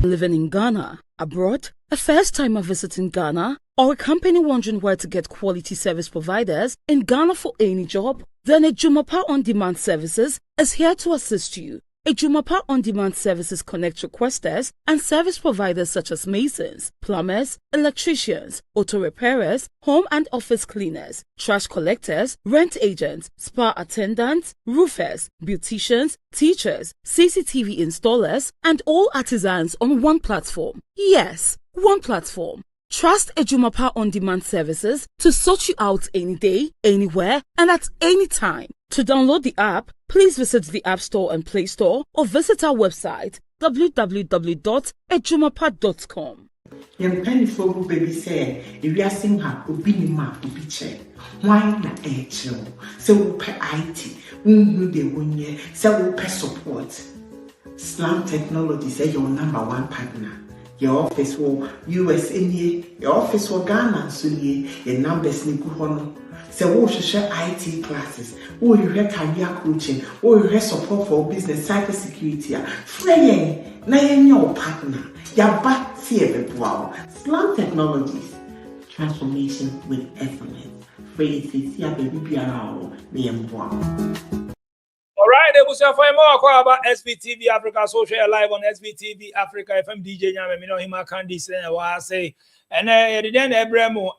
Living in Ghana, abroad, a first-timer visiting Ghana, or a company wondering where to get quality service providers in Ghana for any job? Then Adwumapa On-Demand Services is here to assist you. Adwumapa On-Demand Services connect requesters and service providers such as masons, plumbers, electricians, auto repairers, home and office cleaners, trash collectors, rent agents, spa attendants, roofers, beauticians, teachers, CCTV installers, and all artisans on one platform. Yes, one platform. Trust Adwumapa On-Demand Services to sort you out any day, anywhere, and at any time. To download the app, please visit the App Store and Play Store or visit our website www.adwumapa.com. Young penny for baby say, if you are seeing her, obi ni ma, obi che. Why na HL? So we pay IT, we de wonye, so we pay support. Slam Technology say your number one partner. Your office will US in ye, your office will Ghana so ye, your numbers ni kuhono. So we should share IT classes, we will career coaching, we will support for business, cyber security. Free na your partner. Your back fear wow. Slam Technologies, transformation with excellence. Free to baby be around me. All right, they will say for more about SBTV Africa Social Live on SBTV Africa FM DJ Nyame. Me know him Candy say what I say. And then Abramo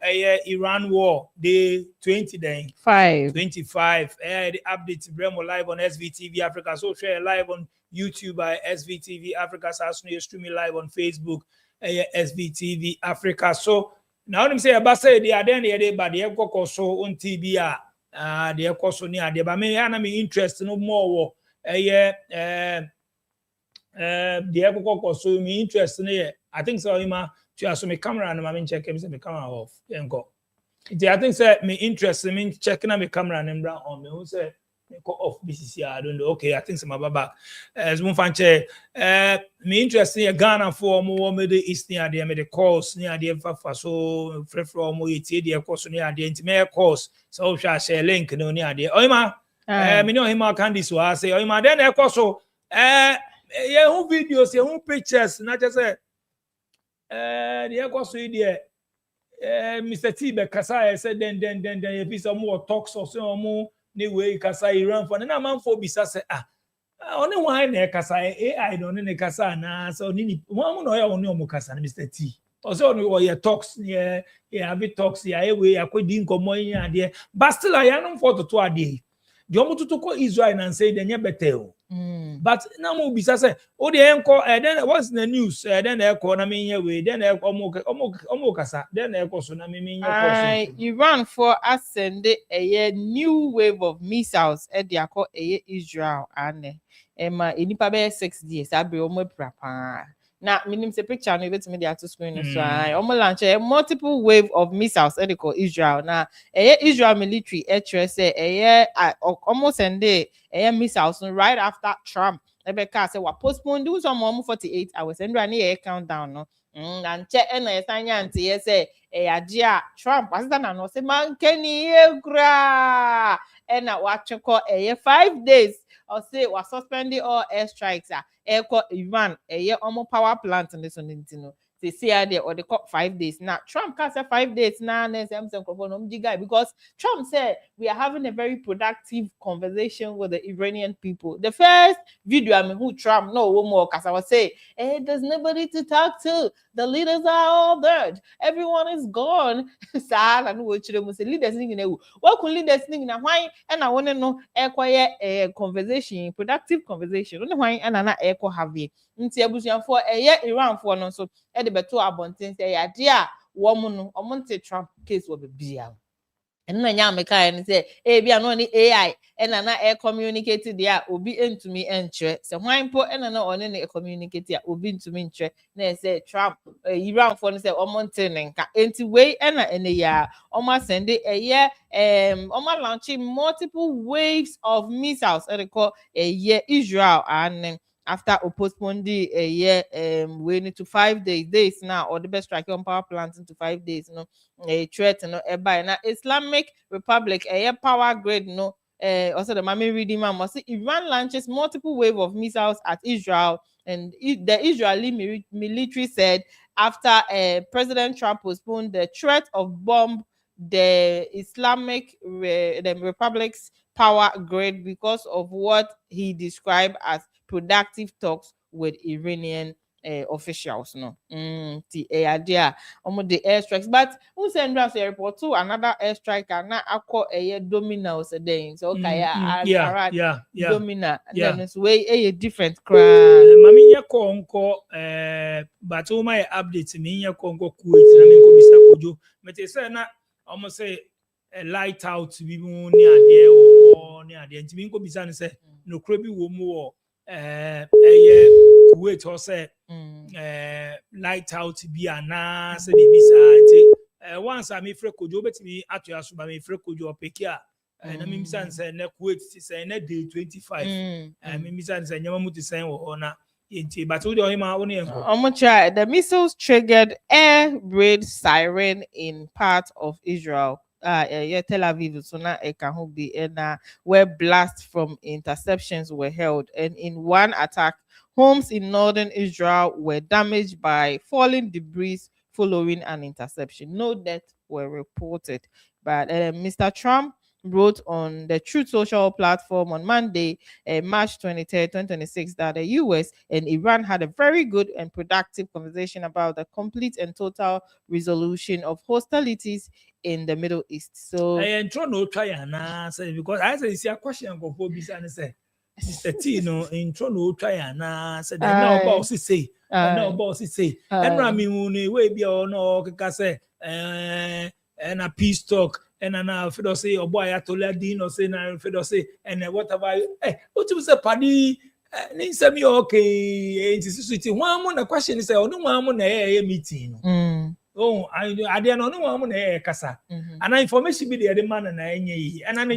Iran war day 25 the update Bremo live on SVTV Africa Social Live on YouTube by SVTV Africa streaming live on Facebook SVTV Africa. So now them say about say they are then they but they go so on TBR they are so near they but me and me interest no more they go so me interest in I think so so my camera and my check my camera off. I think say me interest me checking my camera and on me who say me go off BCC. I don't know. Okay, I think so my back. As one fan me interest in Ghana for more me the east near there me the course near there for so free from more it the course near there into course so shall share link no near there. Oh ma me know him can this I say oh ma then e course so yeah who videos yeah who pictures not just say the echo there Mr. T be kasa said then if it's some more talks or so more new way kasa Iran for na man for bisa say only one na kasa AI don't na kasa na so ni one no ya only omo kasa Mr. T also no your talks yeah have talks yeah we akwedi nkomo yin ade but still I am for to ade the omo to ko Israel and say then better. But now mo bisa say o de enko then what's the news then enko na me we then omo kasa then enko so na me Iran for ascend a new wave of missiles e de akọ Israel and ma enipa be 6 days abre omo prapa na minim se picture no bet me dey to screen so omo launch a multiple wave of missiles e de call Israel na Israel military say almost send missiles right after Trump Rebecca say we postpone do some more 48 hours and run a countdown no and check and sanya say adia Trump as that no say man keni gra and na watch call 5 days or say we suspending all airstrikes Iran almost power plant in this one they say there or they call 5 days now Trump can say 5 days now because Trump said we are having a very productive conversation with the Iranian people. The first video I mean who Trump no more because I was say there's nobody to talk to, the leaders are all dead, everyone is gone. Leaders what could leaders now why and I want to know quiet conversation, productive conversation why and I echo have it for Iran for no so e de beto abonten say ya dia wo mu no omonte Trump case will be bia and na nya meka en say bia no ni AI and na communicate dia obi entumi enchre say hwan po and na one ne communicate ya obi entumi enchre na say Trump Iran for no say omonte nenka enti we na ene ya oma send oma launching multiple waves of missiles and call Israel and after postponing we need to 5 days now or the best strike on power plants into 5 days a threat by now Islamic Republic power grid also the mommy reading must Iran launches multiple wave of missiles at Israel And the Israeli military said after President Trump postponed the threat of bomb the Islamic the Republic's power grid because of what he described as productive talks with Iranian officials. No, the idea the airstrikes, but who send us a report to another airstrike and now acco a domino saying so okay, domina, then it's way a different crowd. Mami ya konko but my update me ya konko Kuwait na me ko bisa kojo mete say na almost say a light out bi mu ni ade wo ni ade nti me ko bisa ne say no kro bi wo mu wo Kuwait ho say light out bi ana say de bisa nti once am free kojo betimi ato aso ba me free kojo opeki a na me bisa ne say na Kuwait say na day 25 me bisa ne say nyama mu ti say wo na yenti but wo de o ma wo ne enko the missiles triggered air raid siren in part of Israel. Tel Aviv, so now it can be where blasts from interceptions were held, and in one attack, homes in northern Israel were damaged by falling debris following an interception. No deaths were reported, but Mr. Trump wrote on the Truth Social platform on Monday, March 23rd, 2026, that the US and Iran had a very good and productive conversation about the complete and total resolution of hostilities in the Middle East. So I try no try na say because I say see a question go for bisa say Sister T no intro no try na say na about say na about say enra mi hu ni we bia no keka say na peace talk and na fedo say obo ayatola din no say na fedo say and whatever what you say padi ni say me okay nti susuti one mo na question is say onu one mo na meeting no oh I dey no one mo na kasa and information be the man na enye yi and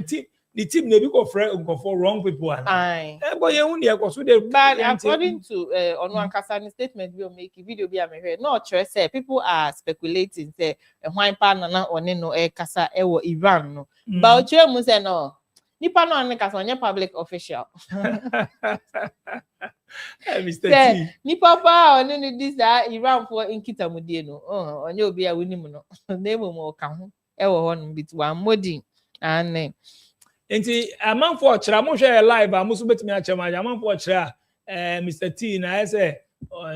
the team na be go for wrong people and but according to Onwan Kasani statement we make video be am here no sure say people are speculating say hwan pa na one no kasa e wo Iran no but chere mu say no nipa no an kasa onye public official Mr. T nipa pa on ni this Iran for inkita mudie no onye obi a woni mu no na mo ka ho e wo ho no bit one modin and Enti amanfo ochira mo hwe live amuso betimi achema amanfo ochira Mr. T na say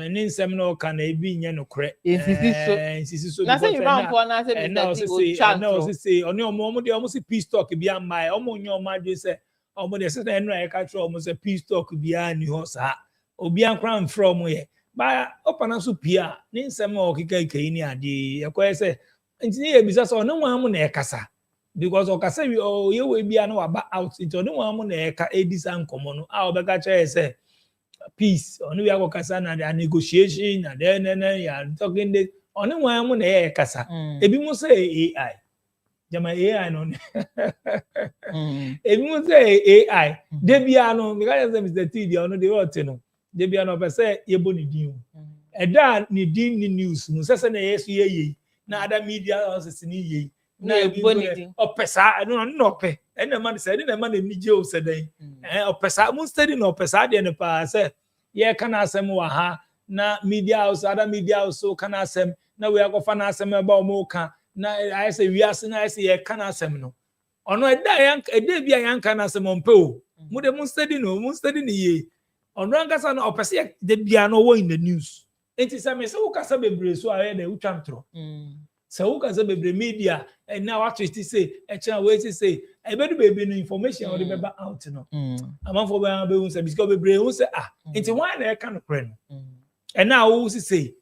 ni nsem no ka na ebi nye no kre insisi so na say amanfo na say Mr. T o chat na o say oni omo de omo si peace talk bi amai omo nyo omo ade say omo de say na enu ka tro omo say peace talk bi ani ho sa obi ankran from here ba opana so pia ni nsem o kika ikai ni ade yakwa say ntini e bisa so no wan mo na ekasa because okasa ye we bia na waba out into no one mo na eka edisa nkomo no a obeka che say peace onu we akokasa na the negotiation and then ya talking the onu one mo na e kasa ebi mo say AI jama AI no ebi mo say AI de bia no because say Mr. T dia no de what no de bia no be say ye bo ni din eda ni din ni news no say na yesu ye na other media houses ni ye na opesa no ope ena man say na man ni je o sedan opesa mun study no opesa de ne pa say ye kana asem wa ha na media house other media house so kana asem na we akofa na asem ba o mo ka na I say we ase na I say ye kana asem no ono eda bia yan kana asem ompe o mu de mun study ni ye ono ankasa no opesa de bia no wo in the news enti say me say wo kasa bebre so aye na utwam tro so who can say bebre media and now what you say wait to say I better be no information or remember out no among for be say because bebre who say into why na kind of friend and now who say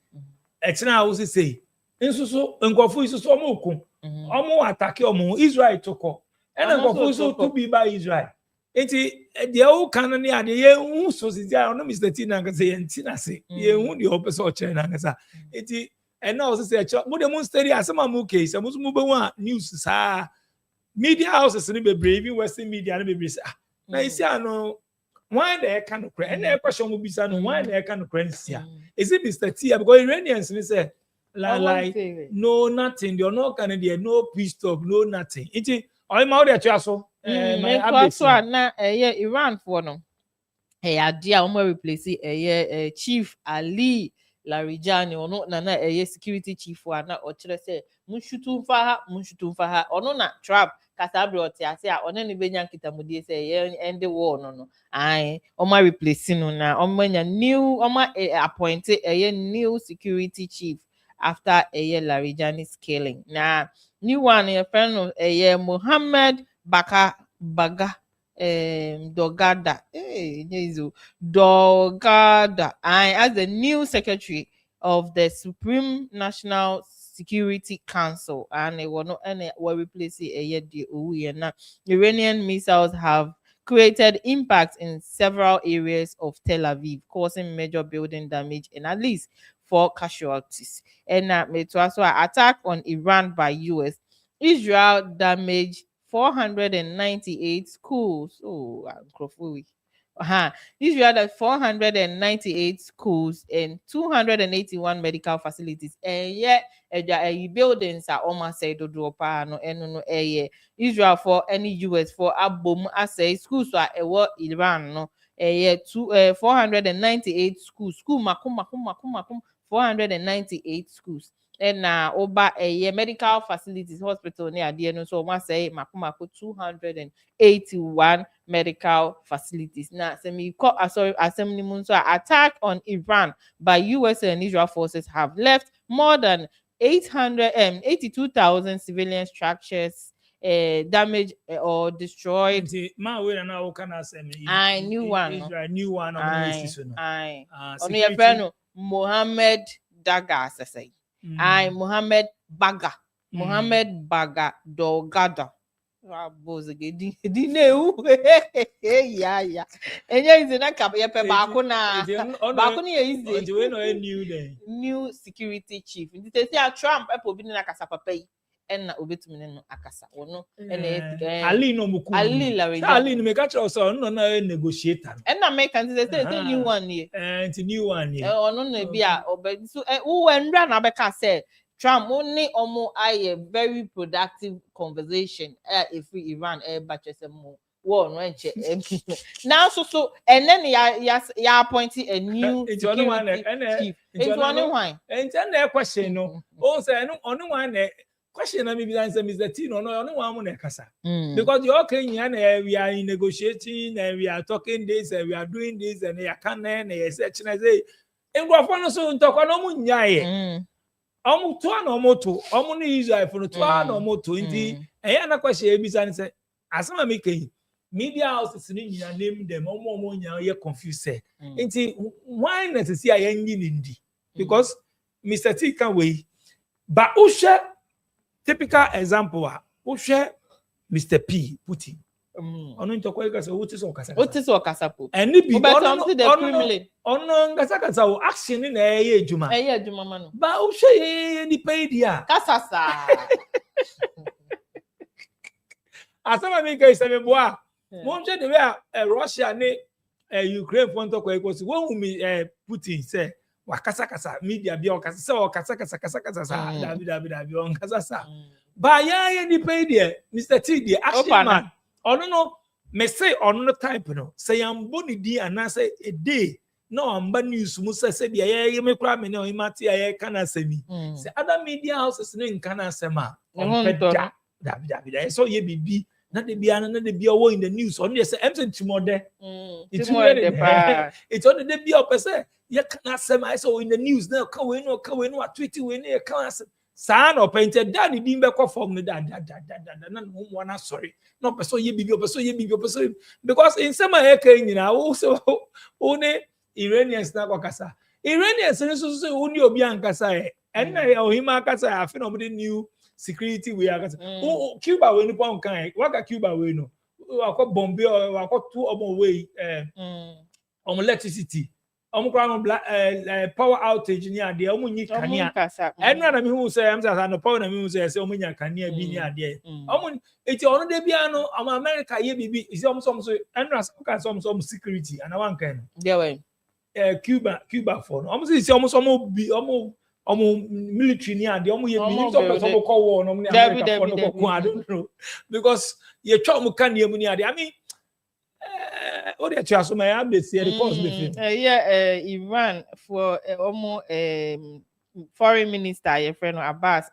who say nsusu nkofo isusu omo attack omo Israel toko and nkofo so to be by Israel enti the whole canon ya de ye hu so si ja no Mr. T na say entina say ye hu the opposite of China na enti and now say mo de mon study asema mo case mo so mo be one news sa media houses ni be brave western media ni be brave na isi ano why they kind of credit and the question will be no why they kind of credit is it Mr. T because Iranians ni say like no nothing they are not kind there no peace talk no nothing it all my audio so my update so na Iran for no idea omo replace Chief Ali Larijani ono na security chief wa na o kire say munshutu mfa ha ono na trap kasa bre oti ase a ono ne benya nkitamudie say end the war no ai omo replace no na omo nya new omo appoint new security chief after Larijani's killing na new one your friend no Muhammad Baga Dogada Dogada as the new secretary of the Supreme National Security Council and it will not and will replace the Iranian missiles have created impact in several areas of Tel Aviv, causing major building damage and at least 4 casualties. And it was an attack on Iran by US. Israel damaged 498 schools. Oh, Israel had 498 schools and 281 medical facilities. And yet, buildings are almost said to drop. Israel for any US for Abom assay schools are Iran. No, 498 schools. School makum 498 schools. And over medical facilities, hospital near the end, so I say makumako 281 medical facilities. Now, assembly attack on Iran by US and Israel forces have left more than 82,000 civilian structures damaged or destroyed. I knew one. Israel new one. Only a friend, Mohammed Daga, say. Muhammad Baga Dogada. New security chief. Trump and obetumi no akasa wono Ali no muku Ali Larijani Ali no make so no na negotiator and na make can say new one here and new one here ono na bia so who enra na beka say Trump only omo aye very productive conversation if Iran batches mo war no enche now so and then ya appointing a new security chief it's one why and then question no o say no onu one question na me be answer Mr. T no one mo na kasa because you okay here we are negotiating and we are talking this and we are doing this and you can na say say engwafo no so ntokwa no mu nyae omu to na omu to omu ni Israel for to na omu to ndi na question e bisa say asema me kai media houses ni nyina name them omu nya ye confused say nti why necessary ayenyi ndi because Mr. T can we ba ushe typical example ushe Mr. P Putin ono ntokwa ikasa wotiso okasa po eni bi ono ngasa o action na eye ejuma mano ba ushe ni pedia kasasa asama mi kai se me boa mo nche de be Russia ni Ukraine for ntokwa ikosi wo mi Putin say wakasa media bia okasa say okasa sa dabi onkasa sa ba ya ni pedia Mr. T the action man ono no me say ono no type no say ambo ni di anase a day no amba news mu say dia ye me kura me ne o imati ya kana semi say other media houses ne nkana sema on peda dabi so ye bibi na de bia wo in the news on dey say emse timode it's on the bia opese ye kana sema so in the news na ka we no tweet we ne kana sa no painted daddy din be ko form no da na mo wana sorry no person ye bibi person because in some e kan nyina wo so one Iranians na kwakasa Iranians so uni obi ankasa na ohima akasa afi no the new security we akasa Cuba we no pon kan waka Cuba we no wako bombe wako two omo we electricity power outage ni ade omo nyi kania enra na me hu say am say no power na me hu say omo nya kania bi ni ade omo eti ono de bia no am America ye bibi isi omo so enra so security and one kind there way Cuba for no omo say omo bi omo military ni ade omo ye bi so ko war no ni America for no ko I don't know because ye twa omo kania mu ni ade I mean what the chaso my updates here the course be Iran for almost foreign minister your friend Abbas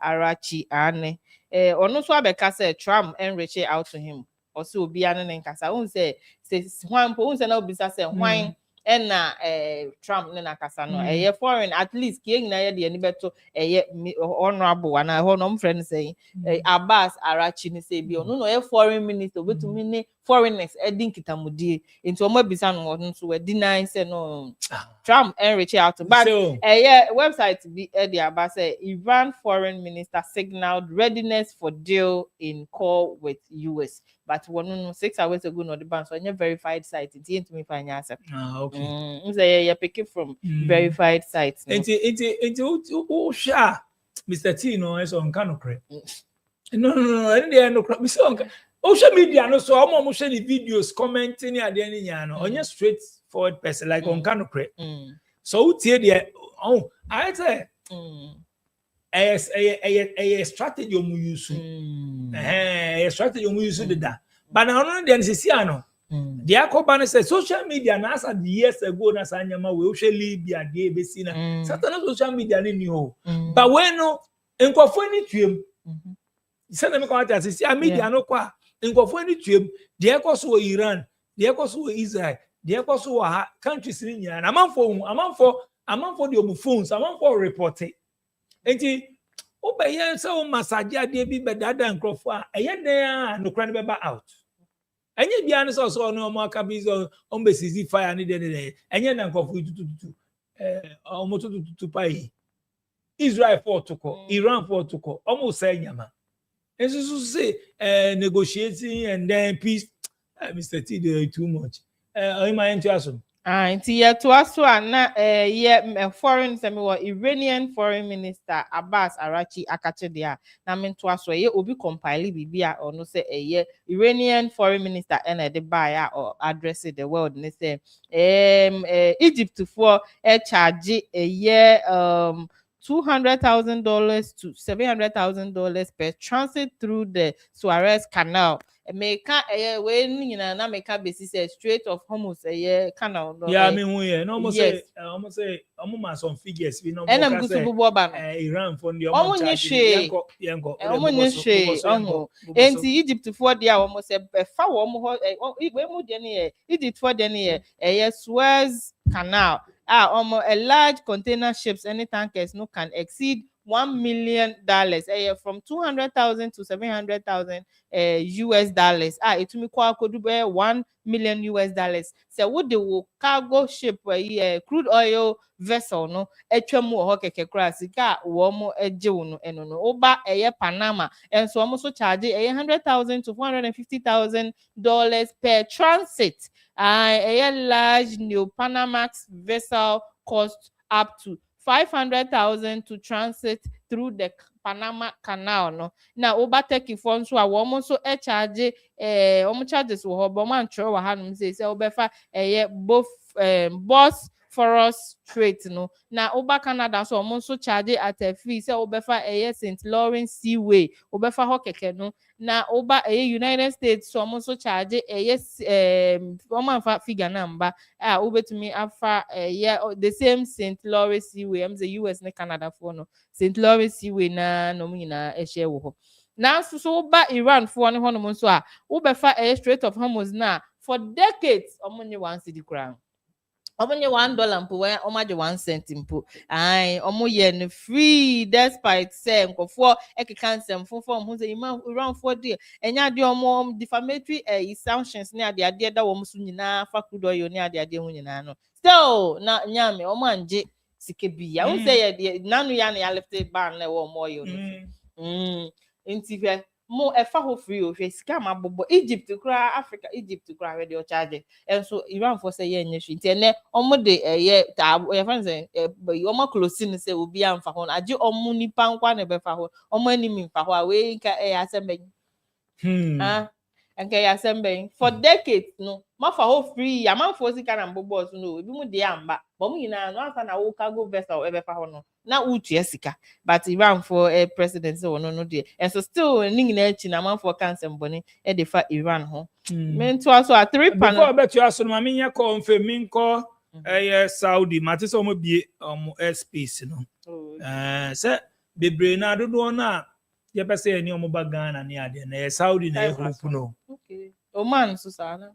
Arachi ane ono so abeka say Trump and reach out to him also obi ane nkasa won say hwan po won say na obisa say hwan na Trump ne nakasa no foreign at least king na ye de ni beto honorable na ho no friend say Abbas Arachi ni say bi ono no foreign minister obetumi ne foreigners edin kitamudie into omo bisa no so we deny say no Trump and reach out but website be the Abbas say Iran foreign minister signaled readiness for deal in call with US but 6 hours ago no the bank so any verified site it into me find answer okay say you pick it from verified sites into sha Mr. T no is on canocre no and they no crap social media no so omo share the videos commenting at the end no onye straightforward person like on canocre so tie there I say a strategy omu use a strategy omu use that but now no dey see ano the akoba say social media na as the years ago na sanyama we share Libya dey be see na certain social media ni ho but when no enkofo ni twem say na me come at see media no kwa enkofo ni twem dey ekoso Iran dey ekoso Israel dey ekoso countries ni nya na amanfo the omu phones amanfo report enti obeye say o massage ade bi bedada nkrofo a eye den no kra ne be out enye bia ne so no mo aka bi so on be sisi fire ne de enye na nkrofo tututu omo tututu pai Israel for to ko Iran for to ko omo say nyama enso so say negotiating and then peace Mr. T dey too much o ma ento aso nti ye to aso na foreign Iranian foreign minister Abbas Arachi akache dia na me to aso ye obi compile bibia ono say Iranian foreign minister na de buy or address the world ne say Egypt for charge $200,000 to $700,000 per transit through the Suez Canal. Meka we na meka basis Strait of Hormuz canal no. Yeah, I mean we no almost say almost some figures we no more say Iran for the yanko Egypt for there almost say fa wo mo we mu de ne Egypt for de ne Suez Canal a large container ships any tankers no can exceed $1 million from 200,000 to 700,000 US dollars it me kwa kodu be $1 million so what the cargo ship crude oil vessel no etwam ho keke kra sika wo mo eje no eno no oba Panama and so almost charge $100,000 to $450,000 per transit a large new Panamax vessel cost up to $500,000 to transit through the Panama Canal no na obateki for nso a wo mo so charge charges wo bo man tro wa hanum say obefa both Bosphorus Strait no na oba Canada so mo so charge at a fee say obefa St. Lawrence Seaway obefa ho keke no na oba United States so mo so charge man fa figure number obetumi afa the same St. Lawrence Seaway the US na Canada for no St. Lawrence Seaway na no nyina share wo ho na so oba Iran for no hono so a obefa Strait of Hormuz na for decades omonye one city crown omonye $1 mpo we omaje 1 cent mpo omo ye no free despite say nkofo ekeka nsem fofo ho say Iran for there enya de omo defamatory sanctions ne ade da wo so nyina fa crude oil ne ade ho nyina no still na nyame omo anje sike bia wo say ye nanu ya na ya lifted ban na wo oil no nti mo efa ho free o hwe sika ma bobo Egypt kura Africa Egypt kura we dey charge and so Iran for say ye nyehwe nti ene omo de ye fan say omo close ni say obi amfa ho age omo nipa nkwa na be fa ho omo animi mfa ho a we nka asembe nke ya asembe for decades no ma fa ho free ya man for sika na bobo so no ebi mu de amba bo mu nyina no asa na wo cargo vessel e be fa ho no na utu Jessica, but Iran for a president so no dear. And so still ning na man for cancer boni e de fa Iran ho. Men to also a 3 panel. Before bet you aso ma me nya call mfe min ko Saudi mate so mo bie airspace no. Say bebre na dodo na ye pese ni omo ba Ghana ni ade na Saudi na hope no. Okay. Oman so sana.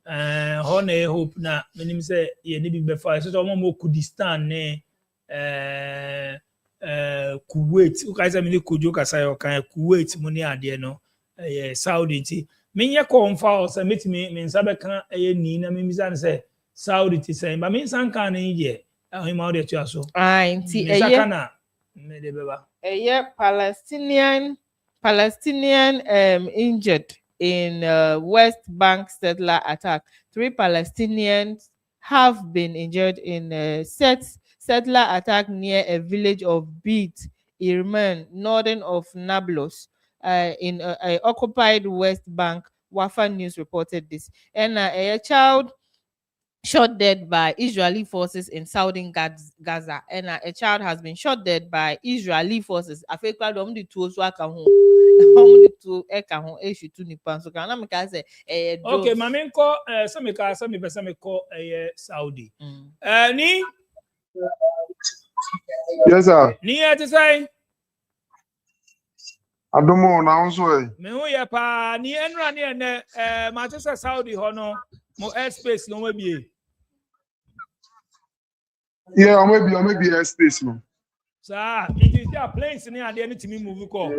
Ho na hope na menim say ye ni bi be fa so omo Kurdistan ne Kuwait ukaisa mini kujo kasa yo kan Kuwait mo ni ade no Saudi ti menye konfa o se metimi me nsa be kan ni na me misa say Saudi ti say ba me nsa kan ni ye ahima o de tu aso nti me de beba Palestinian injured in West Bank settler attack. 3 Palestinians have been injured in settler attack near a village of Beit Irman, northern of Nablus, in occupied West Bank. Wafa News reported this. And a child shot dead by Israeli forces in southern Gaza. And a child has been shot dead by Israeli forces. Okay, mami nko some person me call Saudi. Ni Yes, sir. ni to say Adomo na onso me hu ye pa ni enra ni ene Manchester Saudi ho no mo airspace no we bie. Yeah, or maybe airspace no. Sir, it is their planes ni ade ni timi move call.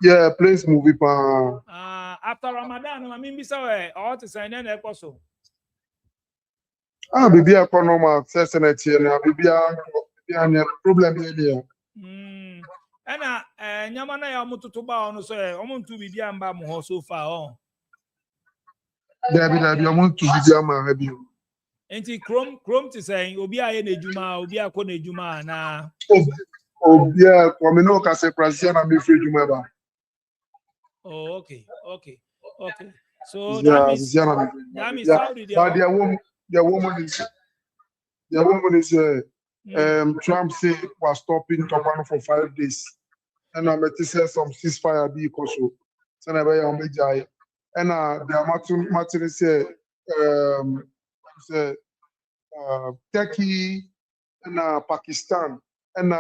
Yeah, planes movie pa. After Ramadan I mean be so all to say na ekoso. Bibi economy first na tie na bibi a problem here. Ena nyama na ya mututu ba ono so omuntu bibi amba mo so far on. There be omuntu bibi ama ha bi. Enti chrome to say obi aye na ejuma obi akọ na ejuma na Obi come no ka se Brazil na me free ejuma ba. Oh, okay. So Yeah, that means Saudi there. But the woman is Trump say was stopping Topano for 5 days. And I met say some ceasefire be also. So na be on jai. And the Martin say Turkey and Pakistan and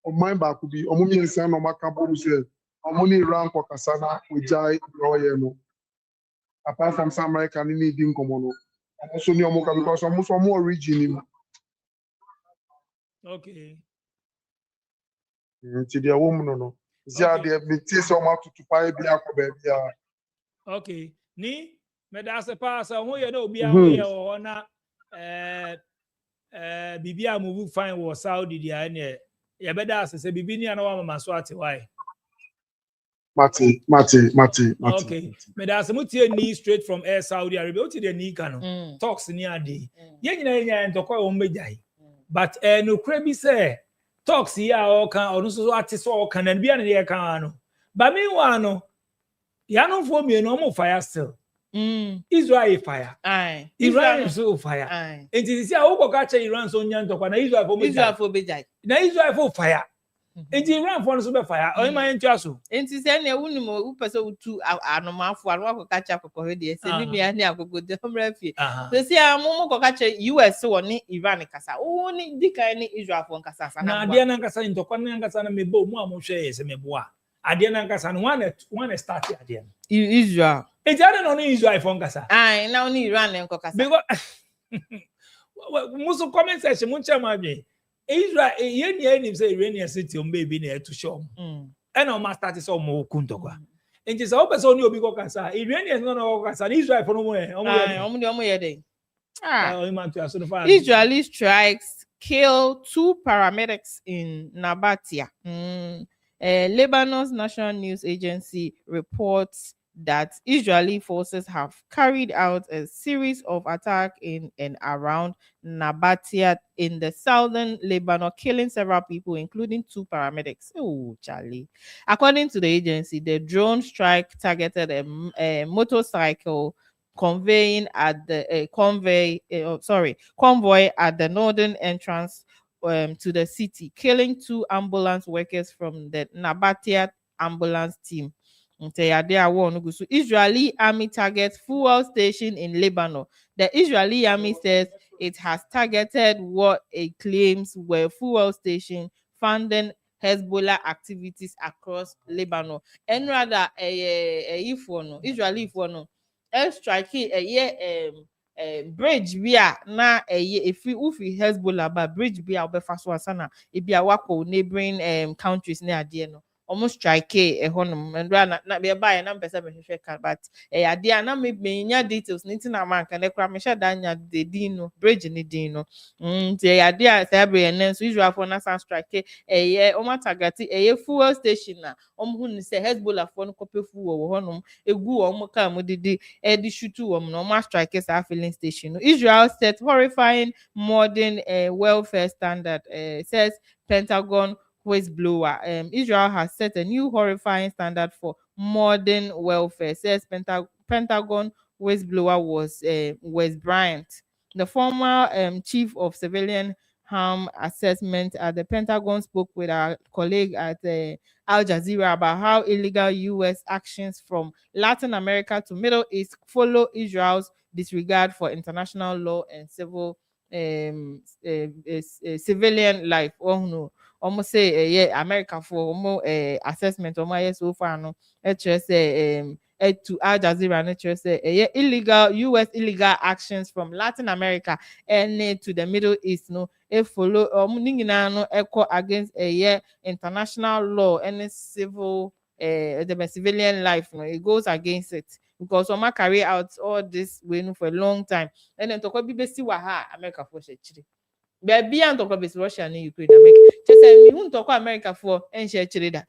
Oman ba could be omumi nsan no makabu say omuni Iran kwa kasana ujai roye no. Apart from some American in the Incomono. Also, because almost more origin. Okay. To the woman, no. Okay. Ni me da se pass who you know be away or na bibia move fine was Saudi dia na ye beda say bibi ni ana wa mama so ate why. Mate. Okay. Me da se mutie ni straight from Air Saudi Arabia. Uti the ni kanu. Talks ni ade. Ye nyina ntokwa wo mbejai. But no kra bi say talks here all kan onu so ate so all kan na bia na ye kan no. But meanwhile no ya no for me no mo fire still. Israel fire. Aye. Iran so fire. Aye. And this is how catch Iran so nyan ntokwa na Israel for bejai. Na Israel for fire. Enti Iran for no so be fire. O ma ntwa so. Enti se na ewunu mo upese utu anomafo anu akokacha akokore de se ni bia ni akokode omra fie. So se amomo kokacha US wo ni Iran kasa. O ni dikan ni Israel for nkasa sa na ade na nkasa ntokwa na nkasa na mebo mu amohwe se mebo a. Ade na nkasa no one start ade. Israel. Enti ade no ni Israel for nkasa. Aye, na oni Iran nkasa. Because musu comment section mun chama bi. Israel yen say Iranian city on baby na to show. And on start so mo kuntokwa. Enti say o person ni obi ko kasa. Iranian no kasa. Israel for no mo e. Omo ye dey. Israeli strikes kill 2 paramedics in Nabatea. Lebanon's national news agency reports that Israeli forces have carried out a series of attacks in and around Nabatea in the southern Lebanon, killing several people, including 2 paramedics. Oh, Charlie. According to the agency, the drone strike targeted a motorcycle convoy at the northern entrance to the city, killing 2 ambulance workers from the Nabatea ambulance team. Israeli army targets fuel station in Lebanon. The Israeli army says it has targeted what it claims were fuel station funding Hezbollah activities across Lebanon. And rather, Israeli for no, strike bridge via na if we Hezbollah but bridge via obefa so asana e bia wako neighboring countries near there no almost strike honum and na be buy na pesa me hwehwe but ade na me nya details nti na man kan ekra me sha dan nya de din no bridge ni din no nti ade a sabre nen so Israel for na san strike o matagati fuel station na hu ni say Hezbollah for no kope fuel wo honum egu o ka mo didi di shutu wo no ma strike sa filling station. Israel set horrifying modern welfare standard, says Pentagon whistleblower. Israel has set a new horrifying standard for modern welfare, says Pentagon whistleblower was Bryant, the former chief of civilian harm assessment at the Pentagon, spoke with our colleague at Al Jazeera about how illegal U.S. actions from Latin America to Middle East follow Israel's disregard for international law and civilian life. Oh no, almost say yeah, America for almost assessment almost so far no. Just to Al Jazeera, say illegal U.S. illegal actions from Latin America and to the Middle East no. Follow no echo against international law and civil the civilian life no, it goes against it because some carry out all this way for a long time and then to be besi wa ha America for chiri baby and to be Russia and Ukraine America just say me who talk America for and share chiri that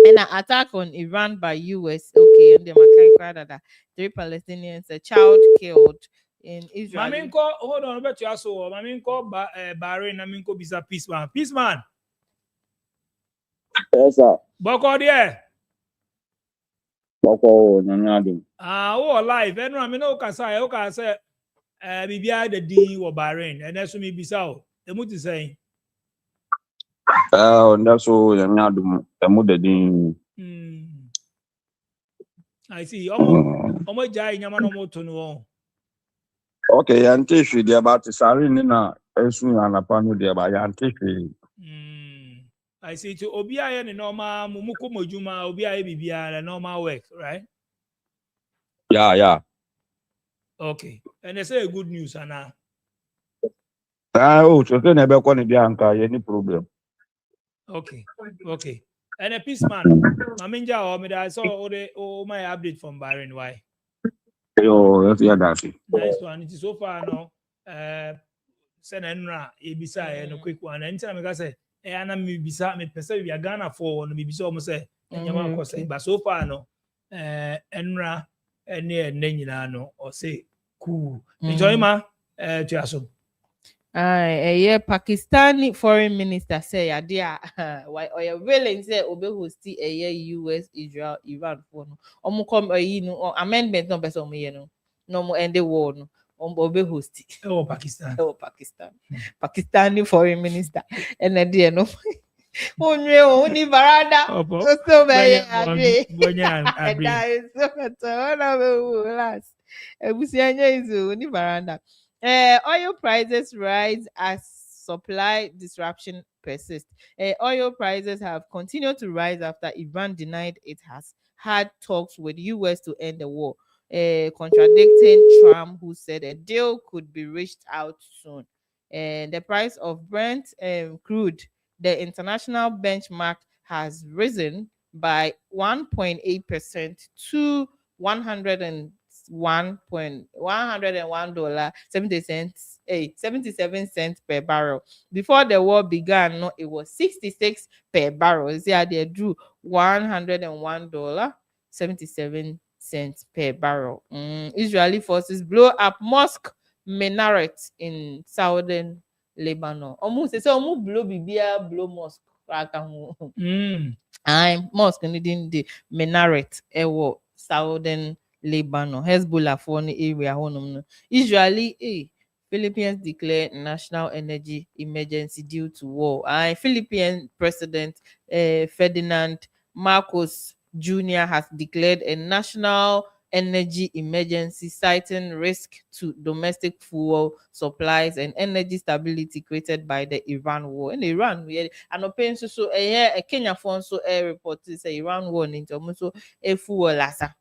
and an attack on Iran by US. Okay, and the 3 Palestinians, a child killed in Israel. Maminko, hold on, bet you also. Maminko, Bahrain, Maminko, bisa peaceman. Peaceman. Yes, sir. Boko there. Boko, Nanyadu. Oh, alive. And I mean, okay, say, Bibia the D or Bahrain, and that's me bisa. The mood is saying. That's all Nanyadu. The mood I see. Omo jai nyama no moto no. Okay, yantishi dia about sari nina esu anapanu dia ba yantishi. I see to obia ne normal mumuko mojuma obia bibia the normal work, right? Yeah. Okay. And they say good news ana. So say na be ko ni dia anka any problem. Okay. And a peaceman, Maminja or me I saw all my update from Bahrain. Why? Yo, that's yeah, that's it. Nice one. It is so far no. Send Enra, Ebisa, and a quick one. Anytime I say, Anna me bisa me pesa we are Ghana for no me bisa almost say, but so far no. Enra, near Nenina no or say cool. Enjoy ma. Jaso. Pakistani foreign minister say adia why or willing say obe host US Israel Iran for no come no amendment no person no more end the war no obe host Pakistan Pakistani foreign minister and there no only barada so be baranda. Oil prices rise as supply disruption persists. Oil prices have continued to rise after Iran denied it has had talks with US to end the war, contradicting Trump, who said a deal could be reached out soon. The price of Brent crude, the international benchmark, has risen by 1.8% to $101.77 per barrel. Before the war began, no, it was 66 per barrel. See, they drew $101.77 per barrel. Israeli forces blow up mosque minaret in southern Lebanon. Almost say almost blow bibia blow mosque. I'm mosque in the minaret southern Lebanon, Hezbollah for the area. Israeli, Philippines declare national energy emergency due to war. Philippine President Ferdinand Marcos Jr. has declared a national energy emergency, citing risk to domestic fuel supplies and energy stability created by the Iran war. In Iran, we and open so a Kenya phone so a report say Iran war into so a fuel lassa.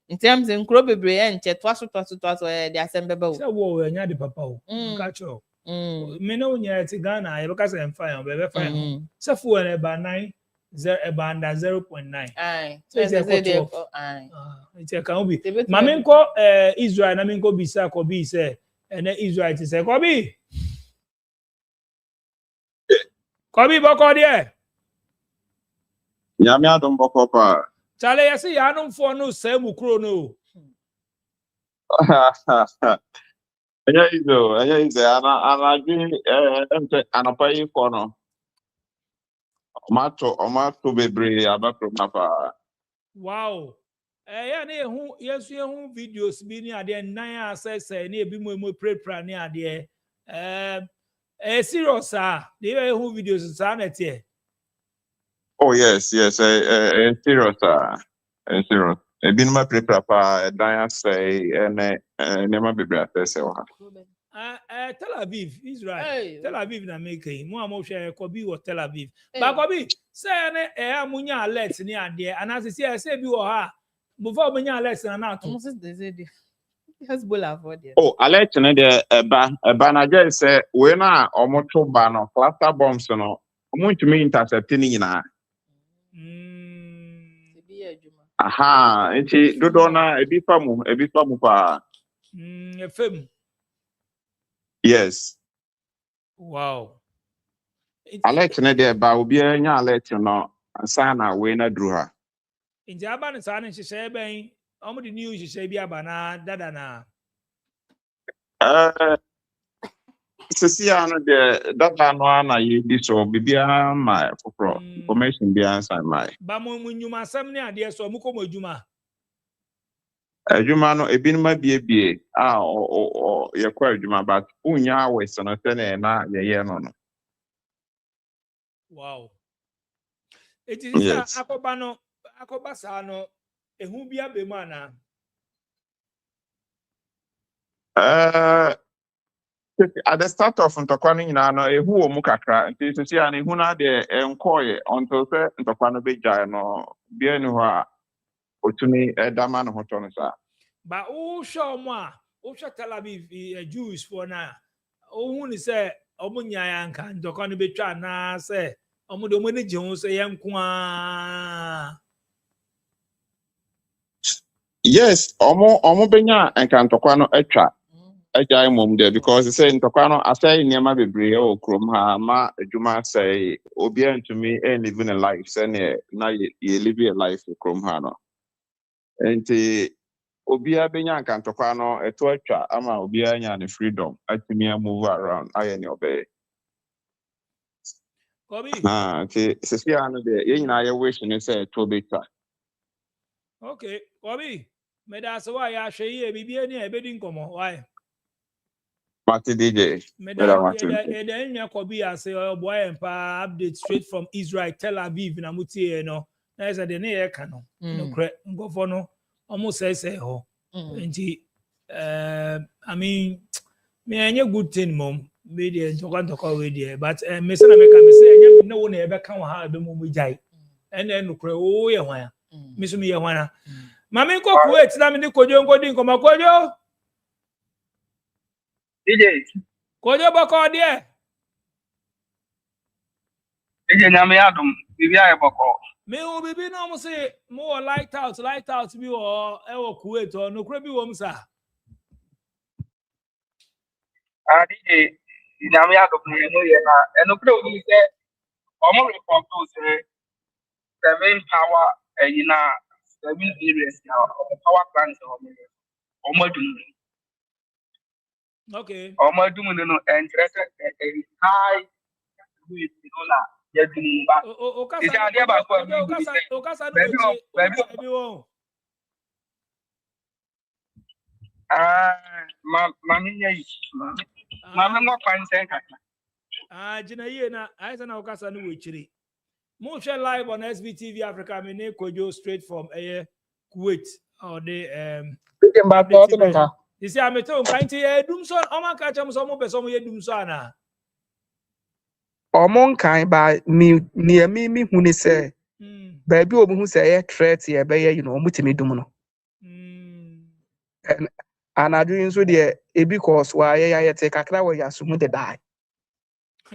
In terms in crop and chet twaso the assembly. Say wo enya de papa o. Catch up. Me no nya ti Ghana e beka say fire be fire. Say fuel e ba 9 under 0.9. Aye. So it's a aye. It's a can be. Mama nko Israel na me nko bisa ko bi say ene Israel ti say ko bi. Ko bi boko there. Nyame adom boko pa. Chale yesi ya no mfo no say mu kro no. Anya izo ana gwi anapa yi ko no. Omato bebre abakro nafa. Wow. Yeah, na ehu yesu ehu videos bi ni ade nan asese na ebi mo prepare ni ade. Serious they ehu videos sa na tie. Oh yes, serious. Serious. Ebi no ma prepare pa dan say ene nema bebre asese wa. Tel Aviv, Israel. Hey. Tel Aviv na make mo amoshe Kobi or Tel Aviv. But Kobi, say ne amunya alert ni ade anase say bi wo ha. Before menya alert na to. Almost they say Hezbollah for there. Oh, alert ne de eba na je say we na omoto ba no cluster bombs no. Omo ntumi intercept ni nyina. Aha, enti dodo na ebi famu pa. FM. Yes. Wow. Alert ne de ba obi anya alert no ansa na we na dru ha. Inji aba ne sa ne hyehyɛ ben omo de news hyehyɛ bi aba na dada na. Sisia no de data no ana ye di so bibia ma for information bi ansa mai. Ba mo nyuma asɛm ne ade so mo komo adwuma. Adwuma no ebinuma biebie ye kwa adwuma but unya awes no tene na ye no. Wow. It is yes. Akoba sa no ehu bia be mu ana. At the start of ntokwa no nyina no ehu wo mu kakra nti sisia na ehu na de enkoye until say ntokwa no begya no bia ni ho a otumi edama no hoto no sa. Ba o show mo a o hwe Tel Aviv Jews for na o hu ni say omo nyaa nka ntokwa no betwa na say omo de omo ne je ho say yenko a. Yes, omo benya nka ntokwa no atwa ajai mom there because say ntokwa no asai niema bebre o krom ha ma adwuma say obi antumi living a life say na ye live a life krom ha no enti obi abenya nka ntokwa no eto atwa ama obi anya ne freedom atumi move around aye ne obey Kobi enti sisia no de ye nyina ye wish ne say to betwa. Okay, Kobi me da so wa ya hwe ye bibie ni ebedi nkomo why Marty DJ. Eda nya Kobi ase boy empa update straight from Israel Tel Aviv na mutie no na say de ne ye ka no no kre ngofo no almost say ho nti I mean me enye good thing mom me dey ntoko we dey but me say na me ka me say enye me no wo na e be ka wa ha be mo jai ene no kre wo ye hwan me so me ye hwan ma me ko Kuwait na me ni kojo ngodi nkoma kojo DJ. Kojo boko there. DJ nyame adom bibia ye boko. Me o bibi na mo say mo light out bi o e wo Kuwait o no kura bi wo msa. DJ nyame adom ne no ye na eno kura o ni se omo report to say 7 power na 7 areas now power plants omo dum. Okay. Omo dum no interested high with dollar ya dum ba. Okasa no Mami yai. Mami mo kwansen kaka. Jina ye na I say na okasa no wechiri. Mo share live on SBTV Africa me ne kojo straight from Kuwait or the You see, I'm telling you, Dumson, Oma catch him some person ye Dumsona. Omon kind by near me who say, baby, who say, threat here, by mutimi dumuno. And I doing so there, because why I take a crowd where you assume they die.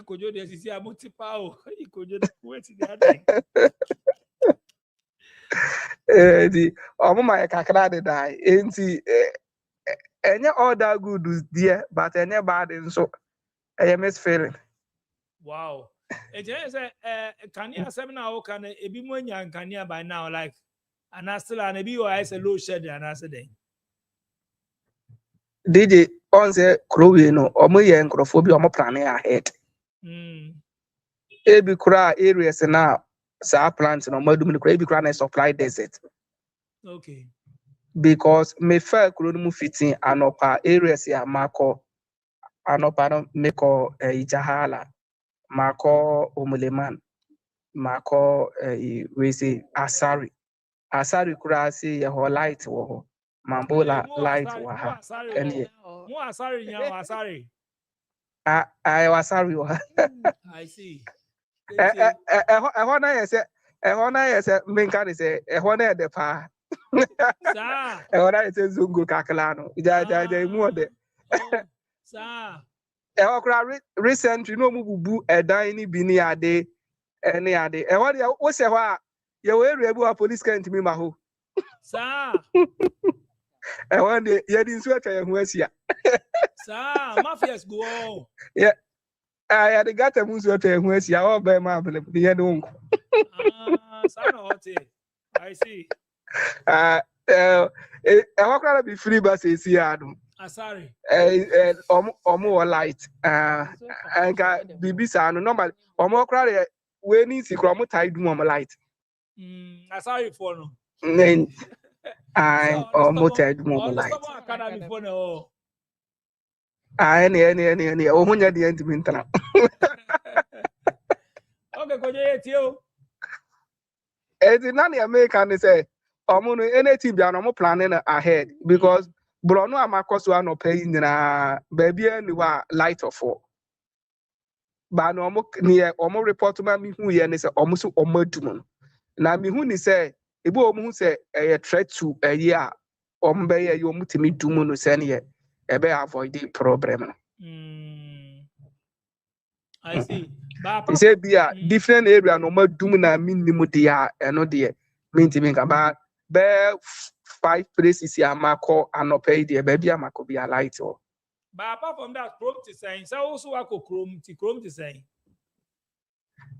Could you see a multiple? You could wait the other. The my cacrade die, ain't he? Any other good is dear, but any bad and so I am misfeeling. Wow. It is can you seminar can a be more young can you by now like and I still and a be or I say low shed and I said DJ on the crow, or my ancrophobia, or more planning ahead. Ebi kura areas now, sa plants no more doing the crazy supply desert. Okay. Because me fair could move fitting and upper areas ya Marco and upper Meko Ijahala, Marco Umuleman, Marco we say Asari. Asari kura see ya whole light wo Mambola light waha. More sorry now, sorry. I was sorry. I see. Ehona yese minka ni se ehona de pa. Sa. Ehona yese zungu kakalano. Ja mu de. Sa. Ehokra recently no mu bubu edan ni bi ni ade ene ade. Ehona ya wo se ho a ye we area bu police can't me ma ho. Sa. Ehona ye di nsu atwa ye ho asia. Sa, mafias go. Yeah. I the got a musu to who is ya by my the end. Son of I see. I want be free bus is here. Sorry. More light. I got BB normal. More crowd when is the chromo tide more light. Sorry for no. I almost tide more light. Any, oh, when you're the end of winter. Okay, go to you. As in any American say, any team they are not planning ahead because Bruno Amakosu are not paying baby and light of four. But no near almost report to me who and is almost omodumon. Now me who say, a boy say a threat to a year, Ombe you mutimi dumono senior, a bear avoid the problem. I see. He said, "Be a different area, no more dooming minimum dear, and no dear. Mean to make about bear 5 places here, Marco, and no pay dear baby, I could be a light or." But apart from that, Chrome to say, so also I could Chrome to say.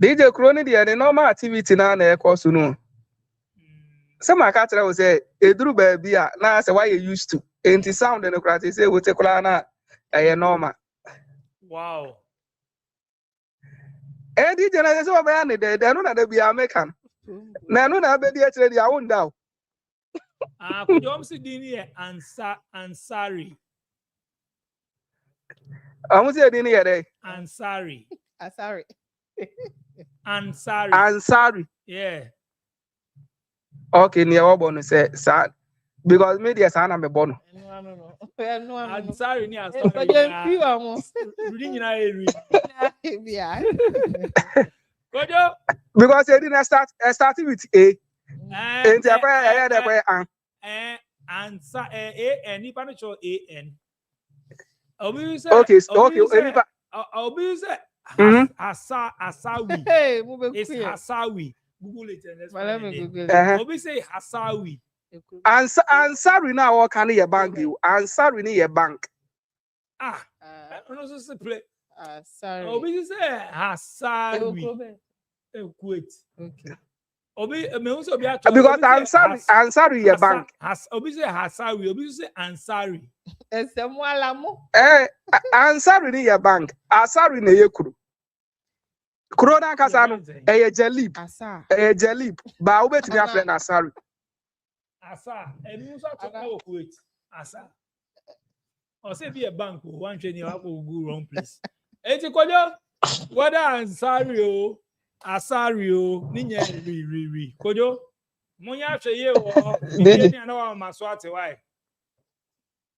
DJ Crony, the normal activity now, of course, you know. Some I can't tell say, a drew baby, now say why you used to. Ain't it sound democratic? Say, with a colana, a normal. Wow. And the generation of Annie, they don't know that be American. Now, no, I bet the I won't doubt. Could you see Dini Ansari? I won't say Dini here. Ansari. Sorry. Ansari. Yeah. Okay, near Obon say, son, because media son, I'm a bono. No. Ansari, near because I didn't start with A. And answer A-N, you can show A-N. Okay, I'll be Hasawi. It's Hasawi. Google it and Obi say Hasawi. Ansari now, what can you bank you? Ansari near bank. I don't know so play. Sorry. Obi say Hasawi. Quit. Okay. Obi me also be because Ansari your bank. Obi say Hasawi. Obi say Ansari. Ansari near your bank. Ansari near your crew. Corona Casano, a jelly, a jelly, but wait me a friend Asari. Asa, and you saw to quit. Asa. Or say be a bank, one train you have to go wrong place. Eti kojo, whether Ansario, Asario, Ninya re. Kojo, Munya Cheye or Did Indian or Maswati, why?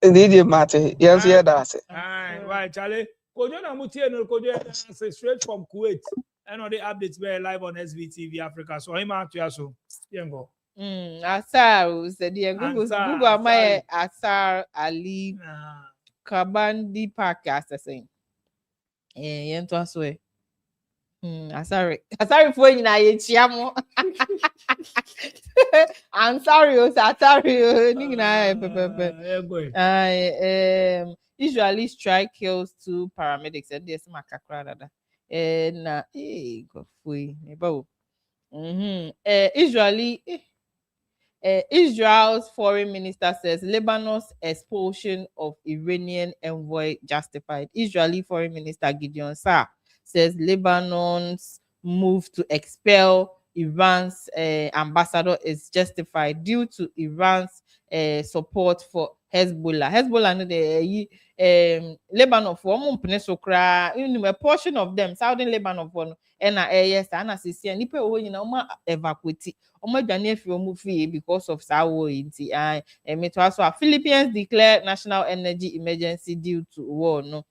you matter? Yes, yeah, that's it. Why, Charlie? Kojo na mutie no Kojo say straight from Kuwait. And all the updates were live on SVTV Africa. So I'm out to so yengo. Asar said the Google my Asar Ali Kabandi Park as the same. Yen to us way. Asari for you na ye chiamo. I'm sorry, usually strike kills 2 paramedics and there's makakra da. Na go free. Usually Israel's foreign minister says Lebanon's expulsion of Iranian envoy justified. Israeli foreign minister Gideon Saar says Lebanon's move to expel Iran's ambassador is justified due to Iran's support for Hezbollah. Hezbollah no the Lebanon for a portion of them, southern Lebanon for yes, and as you see, and evacuate because of Sawo inti Philippines declared national energy emergency due to war. No,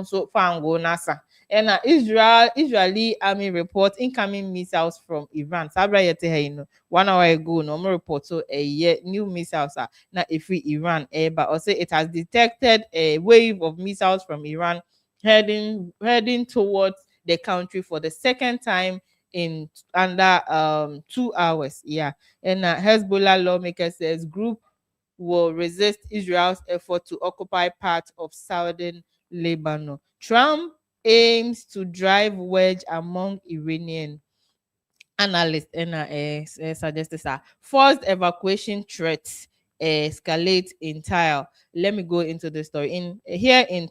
so fango NASA. And Israeli army report incoming missiles from Iran. Sabra yete 1 hour ago, no more report so new missiles are now if Iran but also it has detected a wave of missiles from Iran heading towards the country for the second time in under 2 hours. And Hezbollah lawmaker says group will resist Israel's effort to occupy part of southern Lebanon. Trump aims to drive wedge among Iranian analysts and suggests forced evacuation threats escalate in Tyre. Let me go into the story. In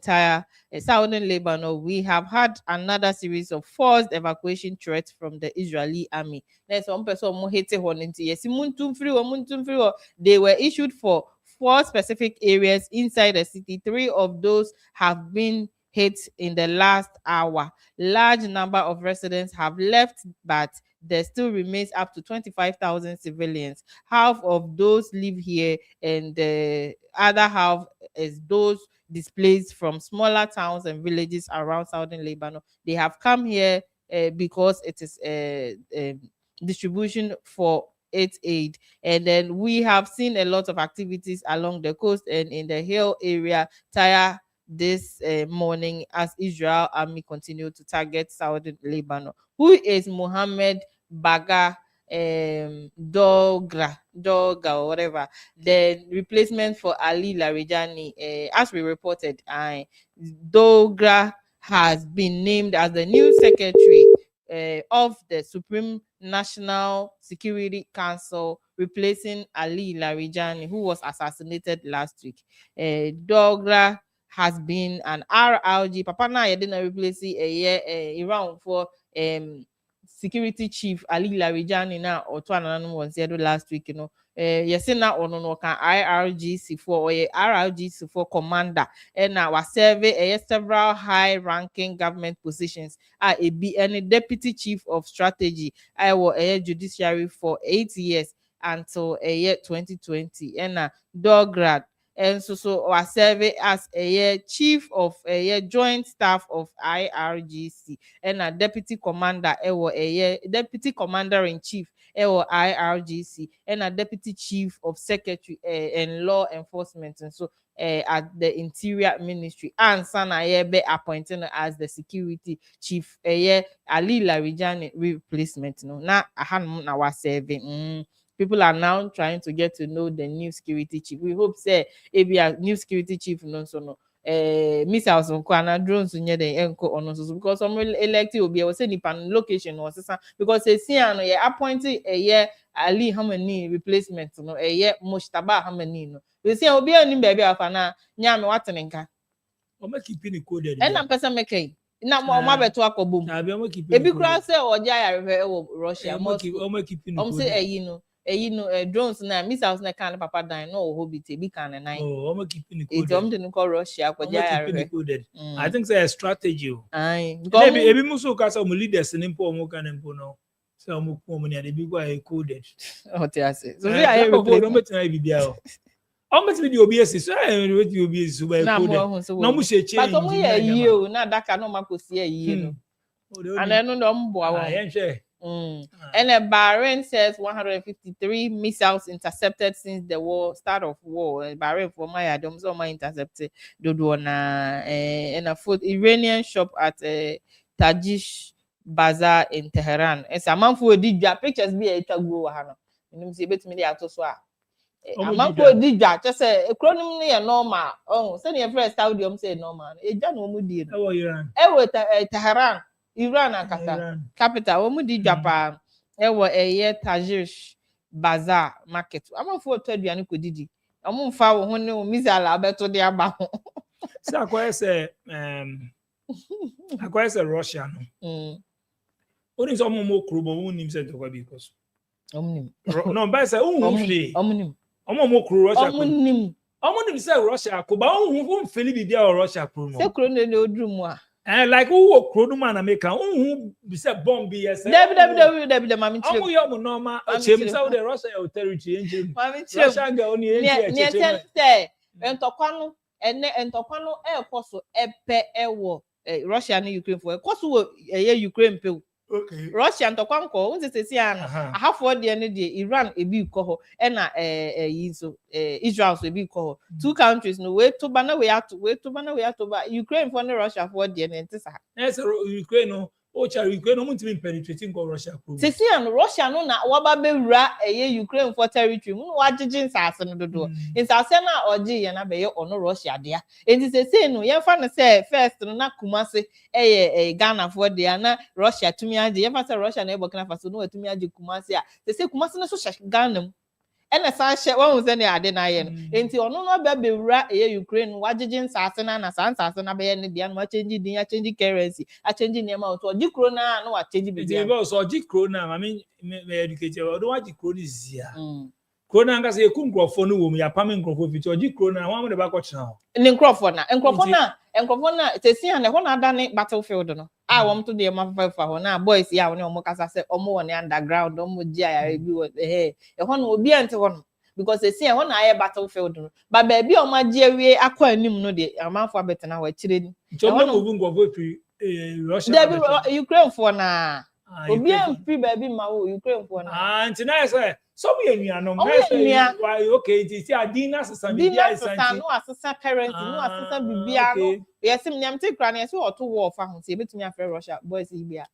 Tyre, southern Lebanon, we have had another series of forced evacuation threats from the Israeli army. There's one person who hated one into yes, they were issued for 4 specific areas inside the city. 3 of those have been hit in the last hour. Large number of residents have left, but there still remains up to 25,000 civilians. Half of those live here, and the other half is those displaced from smaller towns and villages around southern Lebanon. They have come here because it is distribution for aid. And then we have seen a lot of activities along the coast and in the hill area Tyre this morning as Israel army continue to target southern Lebanon. Who is Mohammed Baga Dogra or whatever, the replacement for Ali Larijani? As we reported, Dogra has been named as the new secretary of the Supreme National Security Council, replacing Ali Larijani, who was assassinated last week. Dogra has been an RRG. Papa na didn't replace Iran for security chief Ali Larijani na or to another one said last week, yes na ono no kan IRGC for RRGC for commander and now was serving several high ranking government positions any deputy chief of strategy I was judiciary for 8 years until 2020 and Dograd and so was serving as a chief of a joint staff of IRGC and a deputy commander deputy commander in chief IRGC and a deputy chief of secretary and law enforcement and so at the Interior Ministry and Sana be appointed as the security chief Ali Larijani replacement na ahan na was serving. People are now trying to get to know the new security chief. We hope say if a new security chief no missiles on kwana drones near the enco on so because some elected will be able to say nipan location or because they see an appointed Ali Hamani replacement no Mushtaba Hamani no we see obi ani baby afana nya me watenenka o make keep in coded and am person make na mo beto akobum na be o make keep ebi kura say oja ya Russia o make keep in say no drones na missiles na kan papa dan no hobbit bi kan na nine. Oh, I'm keeping it It's coded. something called Russia kwa jaya. I think it's a strategy. Aye. Ebi muso kasa mo leaders ni mpo mo kan mpo no. So mo ko mo ni ade bi kwa coded. Oh, tiase. So we are replace. No better na bibia o. O better be the OBS so we the OBS so by coded. No mo she change. But omo ye yi o na daka no makosi yi no. And then no mbo awo. And Bahrain says 153 missiles intercepted since the start of war. Bahrain for my adom so my intercepted Dodona and a food Iranian shop at Tajish Bazaar in Tehran. It's a man for Dija pictures be a go hano. You see bet me the auto so. A man for Dija just a chronim near normal. Oh, send your first stadium say normal. A jan woman. Oh, Iran. Tehran. Iran akasa capital omu di Japan ewo Tajish Bazaar market amafo to aduane ko didi omu mfa wo ho ne o misala abeto de aba ho se akwese Russia no oni so omu kuro bo unim se to kwa because omnim no ba se omnim omu kuro Russia omnim se Russia ko ba unhu mfeli bibia o Russia kuro no se kuro ne oduru mu a like who Kronuma and America, who be bomb yes. David, Mammy. Oh, you normal. Chim the Russia territory engine. Russia go only engine. Say, and Tokano and Tokano air coso epe ewo Russia and Ukraine for a coso a Ukraine pill. Okay. Russia and Tokanko, what's it say? I have for the end of the Iran a big coho and Israel a big coho. Two countries no way to banner we have to wait to banner we have to buy Ukraine for the Russia for the end. Yes, Ukraine no. Ukraine no want to be penetrating Russia. Sisi and Russia no na wababe ra Ukraine for territory. Mu wajijin sase no dodo. In sase na oji ye na be ye ono Russia dia. Enti sese no ye fa no say first no na Kumasi Ghana for dia na Russia tumi age. Ye fa say Russia na Burkina Faso no tumi age Kumasi a. Sese Kumasi no so Ghana mu. Ena sa hye won se ne ade na ye no. Enti ono no be ra Ukraine wajijin sase na sase na be ye ne dia no change din ya change currency. A change name out. Oji krona no wa change be dia. Enti so oji krona I mean me educate you. Do oji krona is here. Krona nga se ku nkrofo no wo mu ya pam nkrofo fiti oji krona wan mo de ba ko chena. Ni nkrofo na tesi an ho na adane battlefield no. A wom to de ma fa ho na boys ya woni omo kasa se omo woni underground omo gi aya bi wo ho na obi ante ho no because tesi ho na aye battlefield no ba ba bi omo gi awie akwa anim no de amanfo abetena wa kire ni ho no obu nkrofo fi Russia Ukraine for na obi am fi ba bi ma wo Ukraine for na nti na say so we no why okay it is adina sesa bibia isanti no asesa parents no asesa bibia no yesim nyam te kra na yesi oto war fa ho se betumi afre Russia boys bibia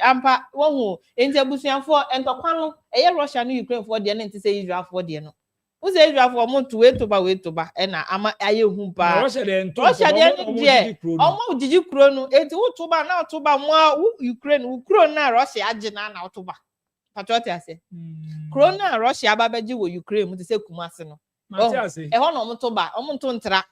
ampa wo hu enti abusuanfo entokwa no eye Russia no Ukraine for de na enti say Israel for de no wo say Israel for mo to wait to ba na ama aye hu pa Russia de omo jiji kuro no enti wo to ba na to ba mo Ukraine wo kuro na Russia age na to ba patriot ase Corona Russia ababeji wo Ukraine mu te se Kumasi no ho no mo to ba o mo to ntra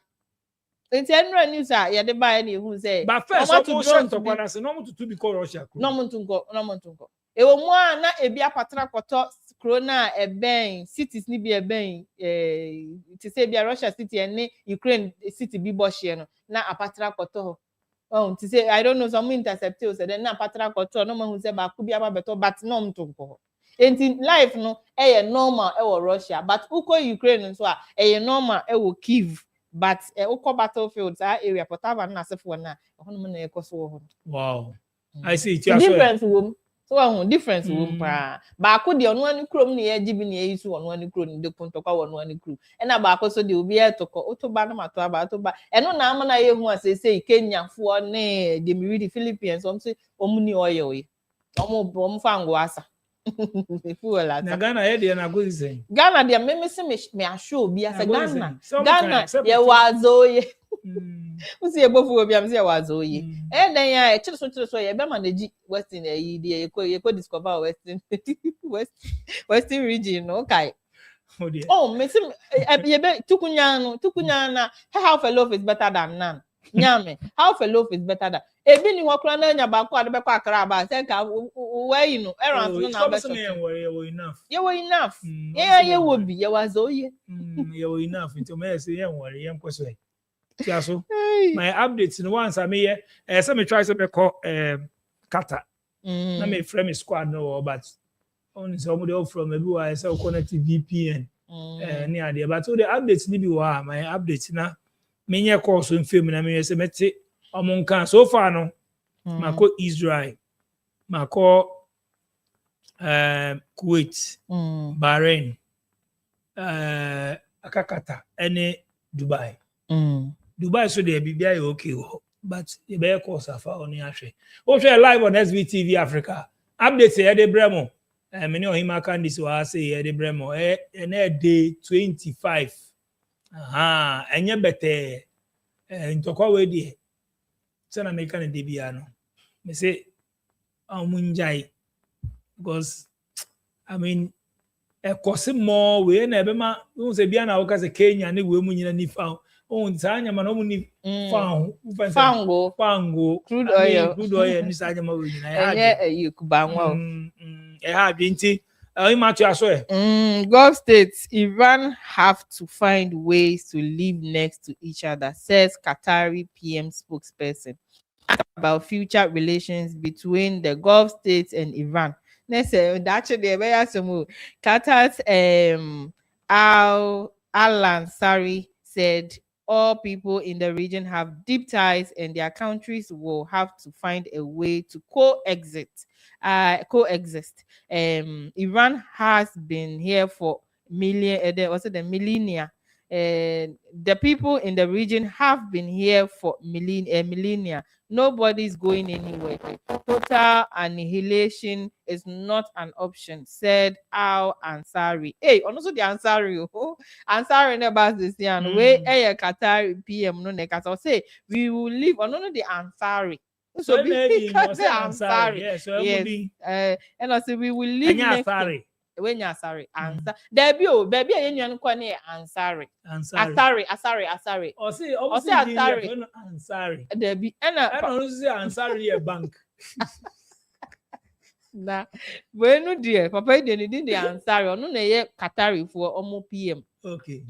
enti enra news a ye de ba ye na ehun say but first o shant to kwana se no mo to be call Russia no mo to nko e wo mu a na ebi apatra koto Corona eben cities ni bi eben te se bi Russia city ene Ukraine city bi bo hye no na apatra koto ho oh to say I don't know some intercept o say then na patra koto no ma hu say ba ku bi ababeto but no mto nko enti life no normal Russia but uko Ukraine so normal Kyiv but uko battlefield area Potava na sefo na hono na ekoso ho wow I see it difference wo so difference wo pa ba ko de ono ani krom na ye gibi na ye su ono ani krom de pontokwa ono ani krom na ba ko so de obi etoko otoba na mato aba otoba eno na ama na ye hu asese Kenyafo ne de mi read Philippines omse omuni oil yi omo fa ngo asa na Ghana ye de na go zen Ghana de me se me asho obi asa Ghana ye wazo ye usi ebofu obi am se ye wazo ye den ya chiri so ye be manage western yi de ye ko discover western region okay oh me se ye be tukunya na half a loaf is better than none Nyame, half a loaf is better than a bini wakra na nya ba kwa de be kwa kra ba say ka where you know errands no na be so me worry enough. You were enough. Yeah, you would be. You was all ye. You were enough into me say yen worry yen kwese. So my updates in once I me some me try to be call kata. Na me frame me squad no but on some dey from everywhere say connect to VPN. Near there but so the updates ni bi wa my updates na me nye course in film na me say mete omonka so far no mako Israel mako Kuwait Bahrain akakata ene Dubai Dubai so dey bibia okay but e be course afa oni ahwe o share live on SVTV Africa updates e dey bremo many of him can this was say e dey bremo na day 25 enye bete ntokwa we dey say na make an dey bia no me say amunjai because I mean a cost more we na ebe ma we say bia na wo ka say Kenya ne we mu nyina ni fa on sanya ma no mu ni fango crude oil ni sanya ma we nyina ya yukubanwa have binti imatu aso Gulf states Iran have to find ways to live next to each other, says Qatari PM spokesperson about future relations between the Gulf states and Iran. Actually, Qatar's Al-Ansari said all people in the region have deep ties and their countries will have to find a way to coexist. Iran has been here for millennia. The people in the region have been here for millennia. Nobody's going anywhere. Total annihilation is not an option, said Al Ansari. Hey, also the Ansari, Ansari never this year. We Qatar PM no nekasa say we will live on the Ansari. So maybe Ansari. Yes, so yes. And also we will live next to when you sorry answer baby you kwa ne ansari asari o say ansari baby no say ansari a bank na when no dear papa dey need the ansari onu na ye Qatari for omo PM okay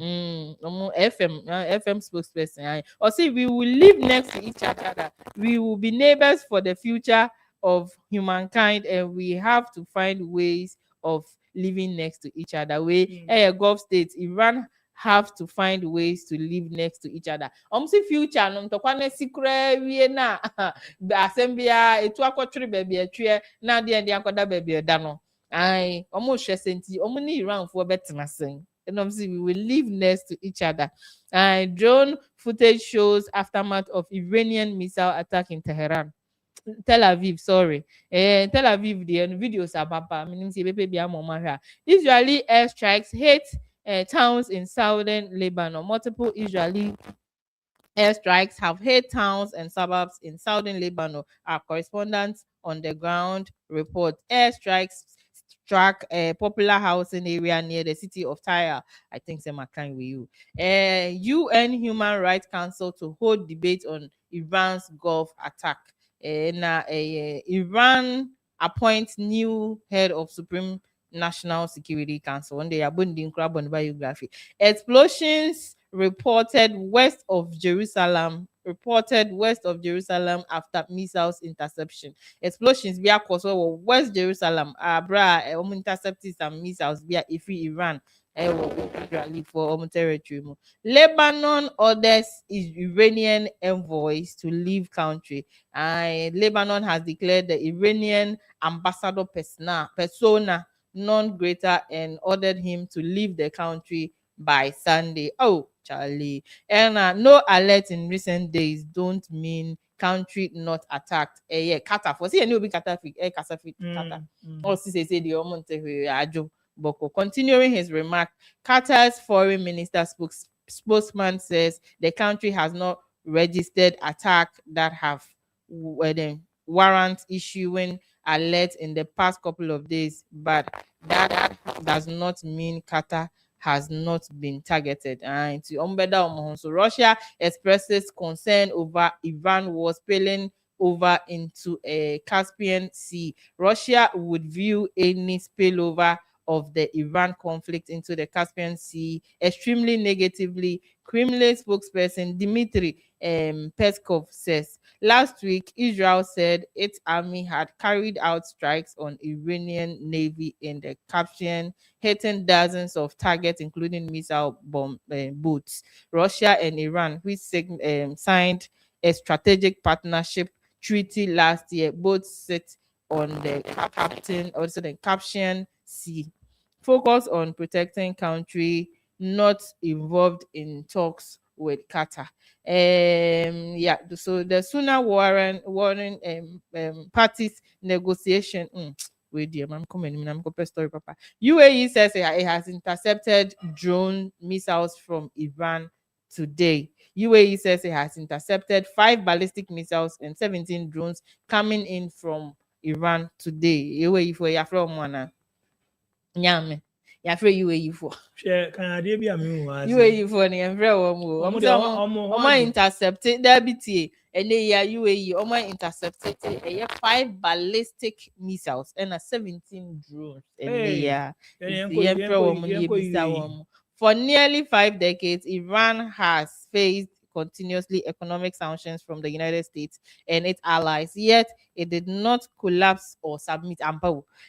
omo FM spokesperson or say we will live next to each other, we will be neighbors for the future of humankind and we have to find ways of living next to each other. Gulf states Iran have to find ways to live next to each other. See future no tokwa na sikre wie na asembia etu akotwere baby atwe na de akoda baby da no ai hwe senti ni Iran for betena sen and we will live next to each other. Drone footage shows aftermath of Iranian missile attack in Tehran. Tel Aviv, sorry. Tel Aviv, the videos are papa. Israeli airstrikes hit towns in southern Lebanon. Multiple Israeli airstrikes have hit towns and suburbs in southern Lebanon. Our correspondents on the ground report airstrikes struck a popular housing area near the city of Tyre. I think Semakan with you. UN Human Rights Council to hold debate on Iran's Gulf attack. Iran appoints new head of Supreme National Security Council. One day, biography. Explosions reported west of Jerusalem after missiles interception. Explosions via Kosovo, West Jerusalem, intercepted some missiles via Iran. For territory. Lebanon orders Iranian envoys to leave country. Lebanon has declared the Iranian ambassador persona non grata and ordered him to leave the country by Sunday. Oh, Charlie. And no alert in recent days don't mean country not attacked. Qatar. For see any be Qatar Qatar. Oh, say the omonte ajo. Boko. Continuing his remark, Qatar's foreign minister spokesman says the country has not registered attacks that have warrant issuing alerts in the past couple of days, but that does not mean Qatar has not been targeted. And so Russia expresses concern over Iran war spilling over into a Caspian Sea. Russia would view any spillover of the Iran conflict into the Caspian Sea extremely negatively. Kremlin spokesperson Dmitry Peskov says last week Israel said its army had carried out strikes on Iranian navy in the Caspian, hitting dozens of targets, including missile bomb boats. Russia and Iran, which signed a strategic partnership treaty last year, both sit on the Caspian Sea, focus on protecting country not involved in talks with Qatar. So the sooner warring parties negotiation. Wait, dear, I'm coming. I'm going story, Papa. UAE says it has intercepted drone missiles from Iran today. UAE says it has intercepted 5 ballistic missiles and 17 drones coming in from Iran today. UAE for Yafra Nyame. Yafra UAE for. UAE for the Emperor. Intercepted WTA and they UAE intercepted 5 ballistic missiles and 17 drones. And for nearly 5 decades, Iran has faced continuously economic sanctions from the United States and its allies, yet it did not collapse or submit.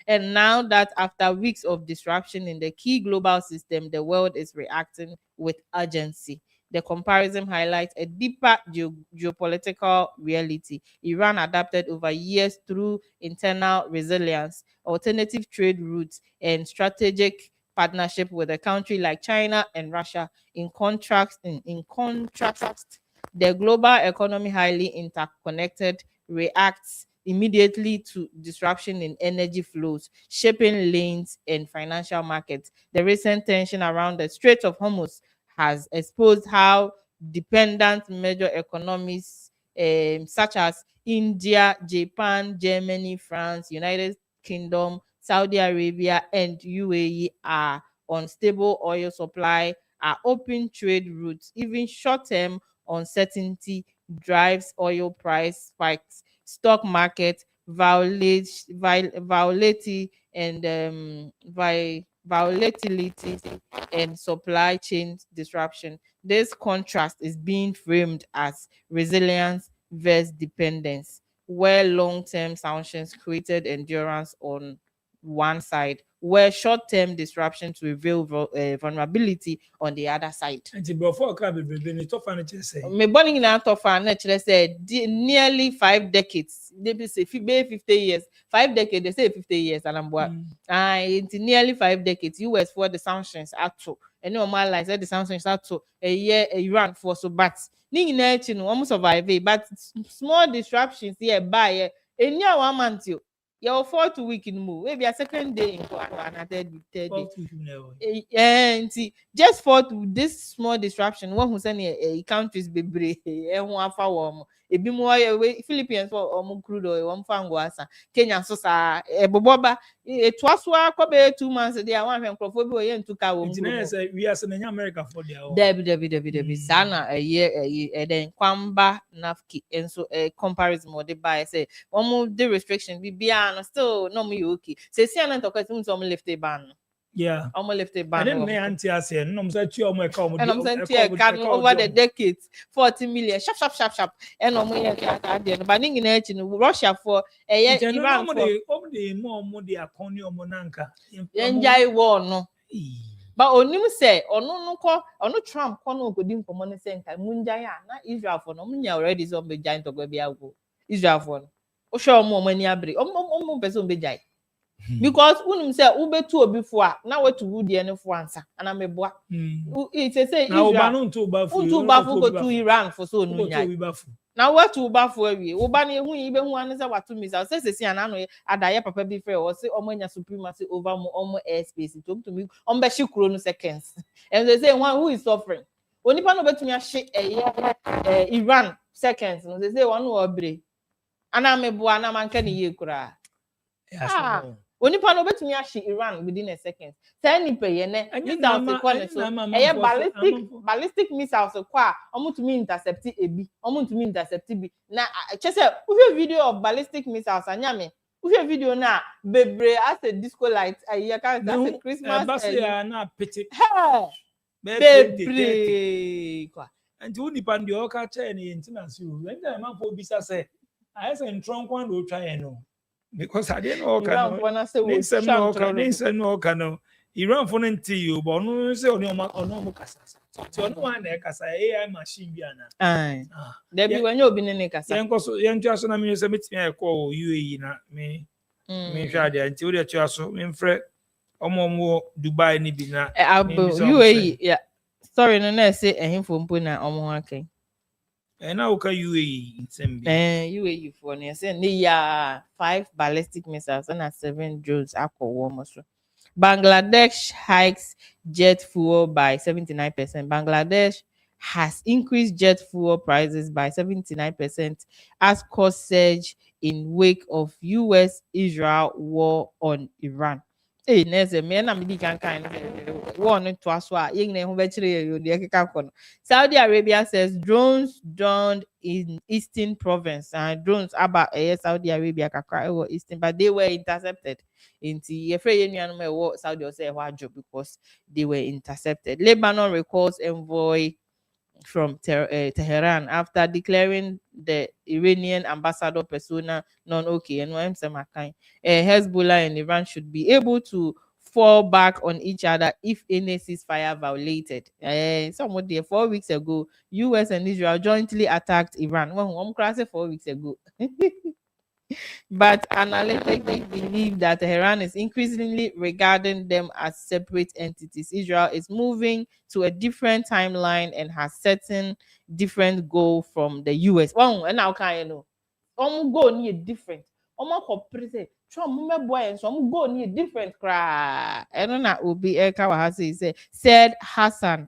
And now that after weeks of disruption in the key global system, the world is reacting with urgency. The comparison highlights a deeper geopolitical reality. Iran adapted over years through internal resilience, alternative trade routes, and strategic partnership with a country like China and Russia. In contrast, the global economy, highly interconnected, reacts immediately to disruption in energy flows, shipping lanes, and financial markets. The recent tension around the Strait of Hormuz has exposed how dependent major economies such as India, Japan, Germany, France, United Kingdom, Saudi Arabia, and UAE are on stable oil supply, are open trade routes. Even short-term uncertainty drives oil price spikes, stock market volatility, and supply chain disruption. This contrast is being framed as resilience versus dependence, where long-term sanctions created endurance on one side, where short-term disruptions reveal vulnerability on the other side. Me born in Antofa, naturally said nearly 5 decades. They say 50 years, 5 decades. They say 50 years, and I'm it's nearly 5 decades. US for the sanctions are to, and no my life said the sanctions are to a year Iran for so, but almost survive, but small disruptions here by a near 1 month. Your 4th week in move, maybe a second day in another third day. And just for this small disruption, one who send a countries be brave and one for a bit more Philippines for crude oil, one fanguasa, Kenya so sa boba. It was 2 months a day. I want him to to cow. We are sending America for their own. Debbie, Sana a year, and then Kwamba Nafki, and so a comparison more the buy say, one the restriction be beyond still no me okay. Say, see, and talk to some lift a ban. Yeah, I'm gonna lift a ban. And then auntie I say, no, I'm saying over the decades, 40 million, sharp, and no more. But in Russia for a year, Iran for the more money monanka. Enjoy war no. But onim say no Trump kono ogodin komo ne say nka munja ya na Israel for no munya already so be giant to go be ago. Israel for no. O show mo mani abre. O person be giant. Because unim say ubetu obi fo a na wetu wudi ene fo ansa ana meboa. It say Israel. Na unto bafu go to Iran for so no nya. Na wetu bafu awie. Oba na ehun ibe hu an say watu misa. Say ana no adaye papa bi frɛ o say omanya supremacy over mo airspace. To me ombe shikuro no seconds. And they say one who is suffering. Onipa no betumi ahye Iran seconds. They say one who obre. Ana meboa na manka ne ye kura. Onipa no betumi ahye Iran within a second. Say nipa ye ne missiles ko ne so ballistic missiles ko a omutumi intercept ebi omutumi intercept bi na che say we video of ballistic missiles anyame we video na bebre as a disco light ayi ka as a Christmas na pity bebre kwa and you nipa ndi o ka che ne ntina so when the man for bisa say I say ntron kwan do try no because I didn't know Iran for na say we Ninsa no kano Iran for nti you but no say ono kasa so no one na kasa AI machine bi ana there be when you obi ne kasa yen to aso na me say metimi e call UAE na me hwa dia nti wo de to aso me mfre omo Dubai ni bi na UAE yeah sorry no na say ehimfo mpo na omo akai na uka UAE nsembi UAE for ne say ne ya 5 ballistic missiles and 7 drones akọwọ mo so. Bangladesh hikes jet fuel by 79%. Bangladesh has increased jet fuel prices by 79% as cost surge in wake of US-Israel war on Iran. Neze me na me di kan war no to aso a yin na ho be kire yo de keka ko no. Saudi Arabia says drones downed in eastern province and drones about Saudi Arabia kakra eastern but they were intercepted. Inti yefre ye nuanu me wo Saudi say wa job because they were intercepted. Lebanon recalls envoy from Tehran after declaring the Iranian ambassador persona non-okay. And what I'm saying, Hezbollah and Iran should be able to fall back on each other if any ceasefire violated. Somewhat there 4 weeks ago, US and Israel jointly attacked Iran. Well, I'm crazy 4 weeks ago. But analysts believe that Tehran is increasingly regarding them as separate entities. Israel is moving to a different timeline and has certain different goal from the US. Well, and now can you know? Go near different. Say Trump boy so go near different cry. I don't know Obi Eka said Hassan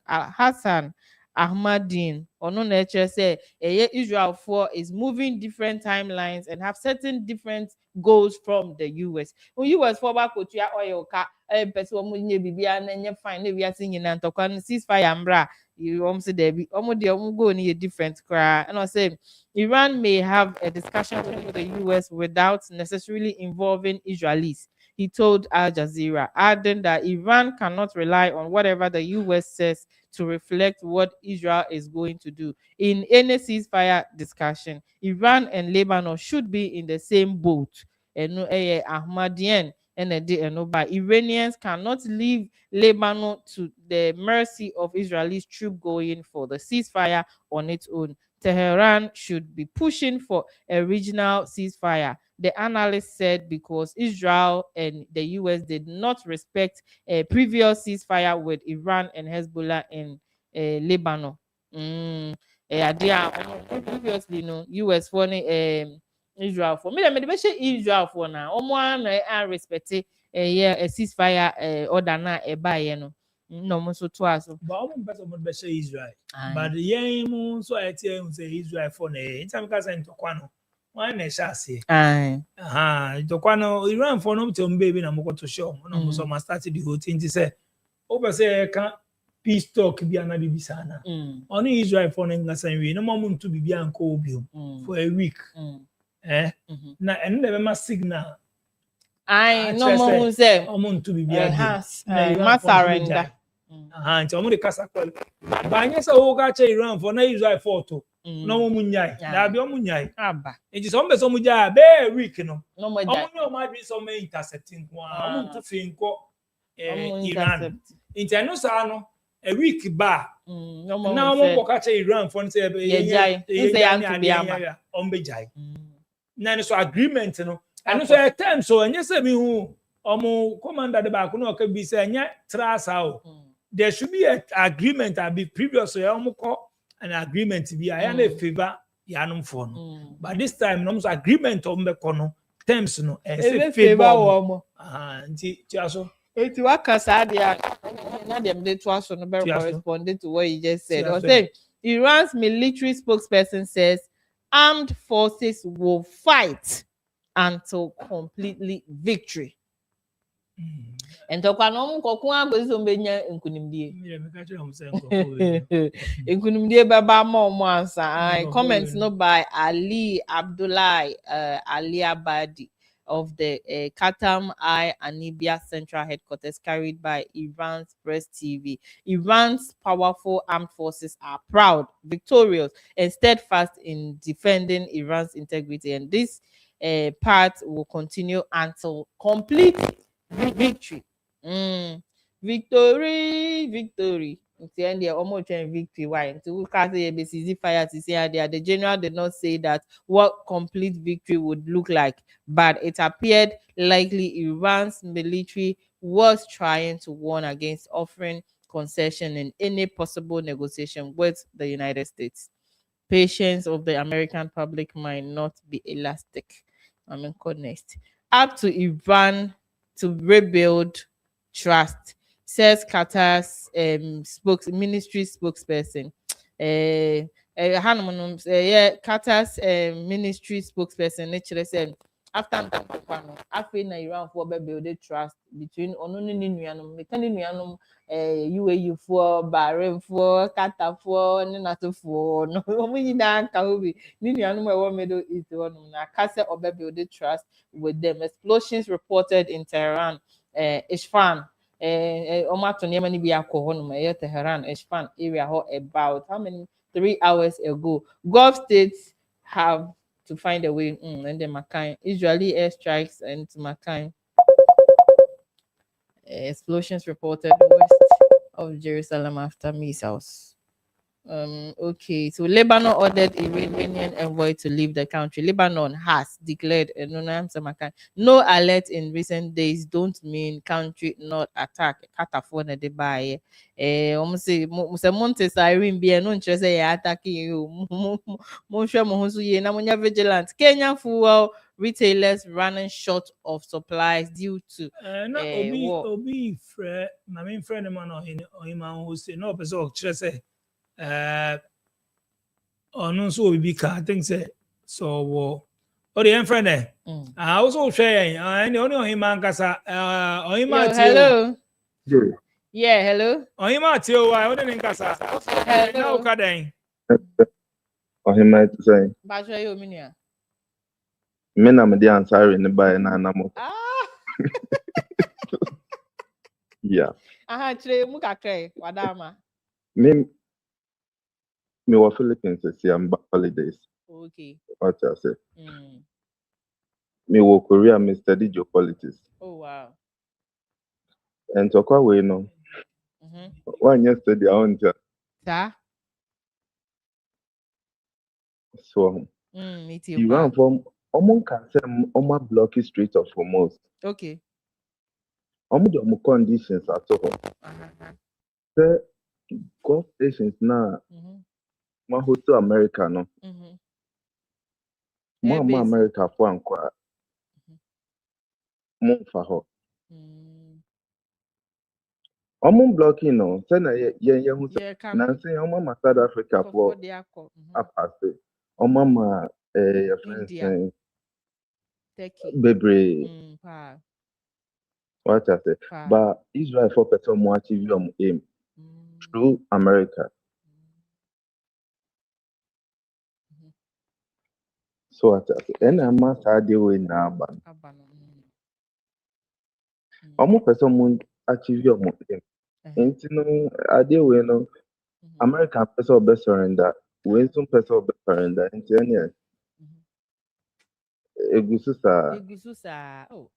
Ahmadin or no nature say Israel 4 is moving different timelines and have certain different goals from the US. When US 4 back to your oil car person bibia na fine na we are singing and talk on ceasefire mbra you almost there be go near different cry and I say Iran may have a discussion with the US without necessarily involving Israelis. He told Al Jazeera, adding that Iran cannot rely on whatever the US says to reflect what Israel is going to do. In any ceasefire discussion, Iran and Lebanon should be in the same boat. Ahmadiyyan and by Iranians cannot leave Lebanon to the mercy of Israeli troops going for the ceasefire on its own. Tehran should be pushing for a regional ceasefire. The analyst said because Israel and the US did not respect a previous ceasefire with Iran and Hezbollah in Lebanon. Previously, no, US for Israel for me. The best Israel for now. I respect a ceasefire order na no. No mo so to aso. But I'm person mo be Israel. But the young so I tell say Israel for na. Anytime ka say ntokwa why na sha say. Ntokwa no Iran for no tell baby na mo to show. No mo so ma start the whole thing say. Oba say can peace talk bi ana bibi sana. Oni Israel for na ngasan wi no mo ntu bibi anko obi for a week. Na eno de be ma signal. No more say omuntu bibia masarenda nti omu de kasa kwal banye se wo ga che Iran for na Israel photo no mo munyai na bi omu nyai aba nti so mbe so mu ja be week no omu no ma bi so me intercepting kwa omu to fi nko Iran nti eno sa no a week ba na omu ko ka che Iran for say ye jai nse bi ama ombe jai na so agreement no and so at times so and say me who commander the back no can be say nya trust how there should be an agreement and be previously an agreement be I am a favor yanum for no but this time no agreement on the kono terms no say favor wo nti tiaso eti wakasa dia na dem dey to aso no be corresponding to what you just said or say Iran's military spokesperson says armed forces will fight until completely victory. And tokwa no nkoko agozi so benya nkunimdie. Me catch am say nkoko. Nkunimdie baba ma omo ansa. Comments no by Ali Abdullahi Ali Abadi of the Khatam Anibia Central Headquarters, carried by Iran's Press TV. Iran's powerful armed forces are proud, victorious, and steadfast in defending Iran's integrity, and this part will continue until complete victory. Victory, victory. It's the end there, almost victory. Why? Until we can't say ABC fire to say there. The general did not say that what complete victory would look like, but it appeared likely Iran's military was trying to warn against offering concession in any possible negotiation with the United States. Patience of the American public might not be elastic. Next. Up to Iran to rebuild trust, says Qatar's ministry spokesperson. Qatar's ministry spokesperson literally said after after Iran for build trust between nuyanum UAE for Bahrain for Qatar for NATO for no nyina ka obi nuyanum e wo Middle East wonum na kase build trust with them. Explosions reported in Tehran, Isfahan, Omato Yemeni bi akọ Tehran, Isfahan area about how many 3 hours ago. Gulf states have to find a way and the Makan Israeli airstrikes and Makan explosions reported west of Jerusalem after missiles. Okay, so Lebanon ordered Iranian envoy to leave the country. Lebanon has declared no alert in recent days don't mean country not attack. Catafone de baye. Almost say Montes Irene be no interest attacking you. Vigilant. Kenyan fuel retailers running short of supplies due to Na war. obi frɛ my main friend man on him who say no person o kyerɛ sɛ ɔno nso obi ka I think say so wo o de yɛn friend ɛ also hwɛ yɛn ɛne ɔne ɔhema nkasa ɔhema tie Hello. Yeah. Yeah, hello. ɔhema tie o wa ɔne ne nkasa na o ka dan Ɔhema ti sɛ Bajwa yo minia. me na me de ansare ne bae na anamo. Yeah. Aha, chire mu kakra wadama. Me wɔ Philippines si am holidays. Okay. What I say? Me wɔ Korea me study geopolitics. Oh wow. And tokwa we no. One yesterday I want to so Iran from Omo can say Omo blocky Strait of Hormuz. Okay. Omo the conditions at all. The Gulf nations now ma host America no. Ma America for ankwa. Mo fa ho. Omo blocking no. Say na ye hu na say Omo ma South Africa for apase. Omo ma your friends saying Bebre. What I say? But Israel for person more achieve your aim through America. So what I say? And I'm not way now, but almost person more achieve your aim. And you know, I deal with no American person best surrender. When some person best surrender, and then Oh.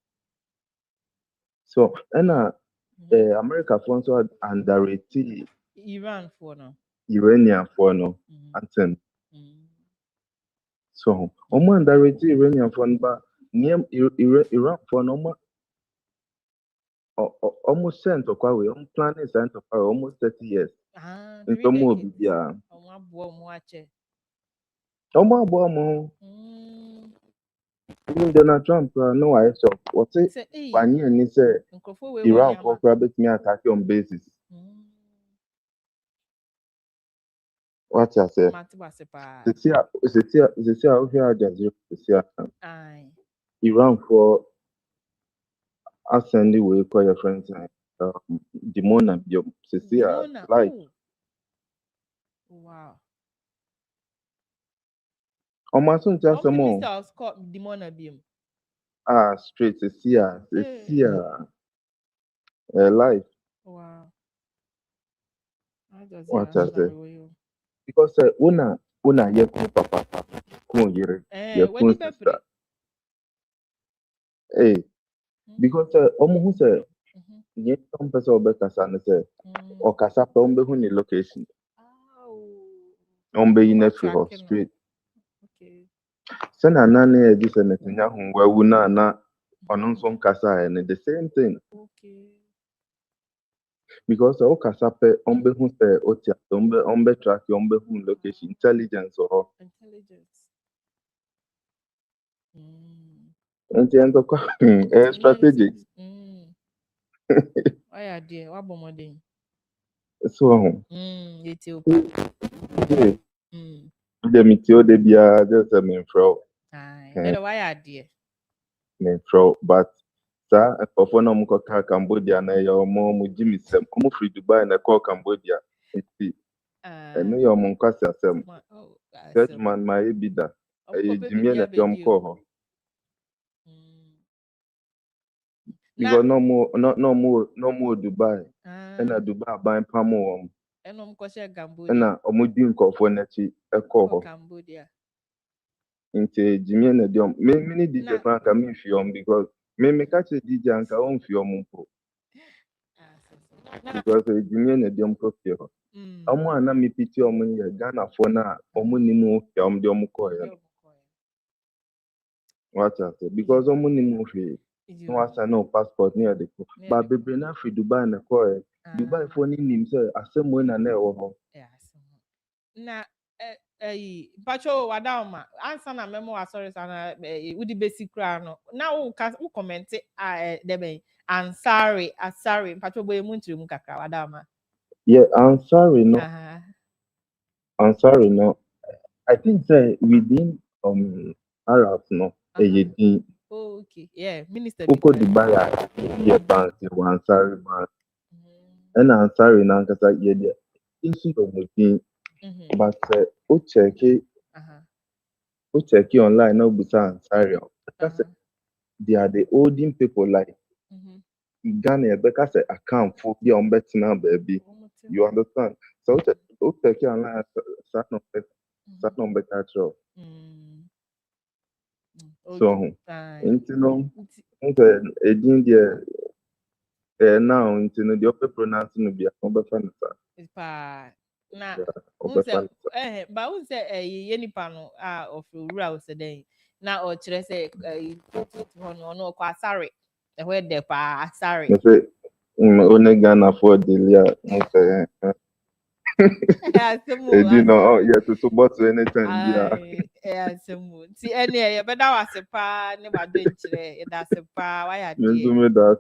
So and America for so underrated Iran for no. Iranian for no anten. So omo underrated Iranian for but near Iran for no almost sent to Kwawe, planning sent to Kwawe almost 30 years. In some more bibia. Omo abo even Donald Trump no I saw what say Wanye and say Iran for private me attack on basis. What I say? Iran for asɛn de wei kɔ yɛ friends Dimona biom sisi a Dimona. like Oh. Wow. ɔmo aso nti How asɛm many o missiles caught Dimona beam? straight sisi a life Wow. I just what hear I say you. because una yɛ kun papa kun yere yɛ What kun did sister pray? because ɔmo hu sɛ nyɛ ɔmpɛ sɛ ɔbɛkasa no sɛ ɔkasa pɛ ɔmbɛhu ne location ɔmbɛyi no afiri hɔ straight Okay. sɛna na ne yɛgye sɛ Netanyahu wawu no a na ɔno nso nkasaeɛ no the same thing Okay. because ɔkasa pɛ ɔmbɛhu sɛ ɔte ase ɔmbɛtrack ɔmbɛhu location intelligence wɔ hɔ Intelligence. nti ɛntɔkwa ɛyɛ strategic Why are there? What bomoding? so ho Ethiopia. de metie o de biara gye sɛ memfrɛ wo Why are there? memfrɛ wo but saa nkurɔfoɔ na ɔmokɔkaa Cambodia na ɛyɛ ɔmo gye me sɛm ɔmo firi Dubai na ɛkɔɔ Cambodia nti ɛno yɛ ɔmo nkwasi asɛm judgment ma yɛ bi da ɛyɛ gyimie na ɛde ɔmo kɔɔ hɔ because na ɔmo wɔ Dubai ɛna Dubai aban pam wɔn ɛna ɔmo di nkurɔfoɔ n'akyi ɛkɔɔ hɔ Cambodia. nti gyimie na ɛde ɔmo me ne DJ kora nka memfi ɔmo because meka kyerɛ DJ anka ɔmfi ɔmo mpo because gyimie na ɛde ɔmo kɔ fie hɔ ɔmo a na mepiti ɔmo yɛ Ghanafoɔ no a ɔmo nim hwee ɔmo de ɔmo kɔɔɛ no wate ase because ɔmo nim hwee na wasa na passport ne yɛde kɔ ba bebree na afiri Dubai na kɔɔɛ Dubai foɔ no nim sɛ asɛm wei na ɛwɔ hɔ na pacho wadama ansa na memo asori sana udi basic kra no na wo comment deben asari pacho boy mu ntiri mu kakra wadama yeah I'm sorry I think say within Arabs no din okay yeah minister uko Dubai a yeah bank one sorry bank and Ansari na nkasa yeah there nso yɛ ɔmo din but o check online na obusa Ansari because they are the olden people like Ghana ɛbɛka sɛ akamfo bi a ɔmo bɛtena baabi you understand so o check online saa na ɔmo bɛka kyerɛ so nti no nso edin deɛ now nti no deɛ ɔbɛ pronounce no bi a ɔbɛfa no saa na ɔbɛfa no ba unse ye nipa no a ofura o se den na o kire se ho no ko asare e ho de pa asare sɛ one Ghanafoɔ deli a nso edi no yɛtoto bɔtɔ anytime bi a asemu ti ene ye beda wase pa ne ba do nkyire da se pa wa ya de nso me da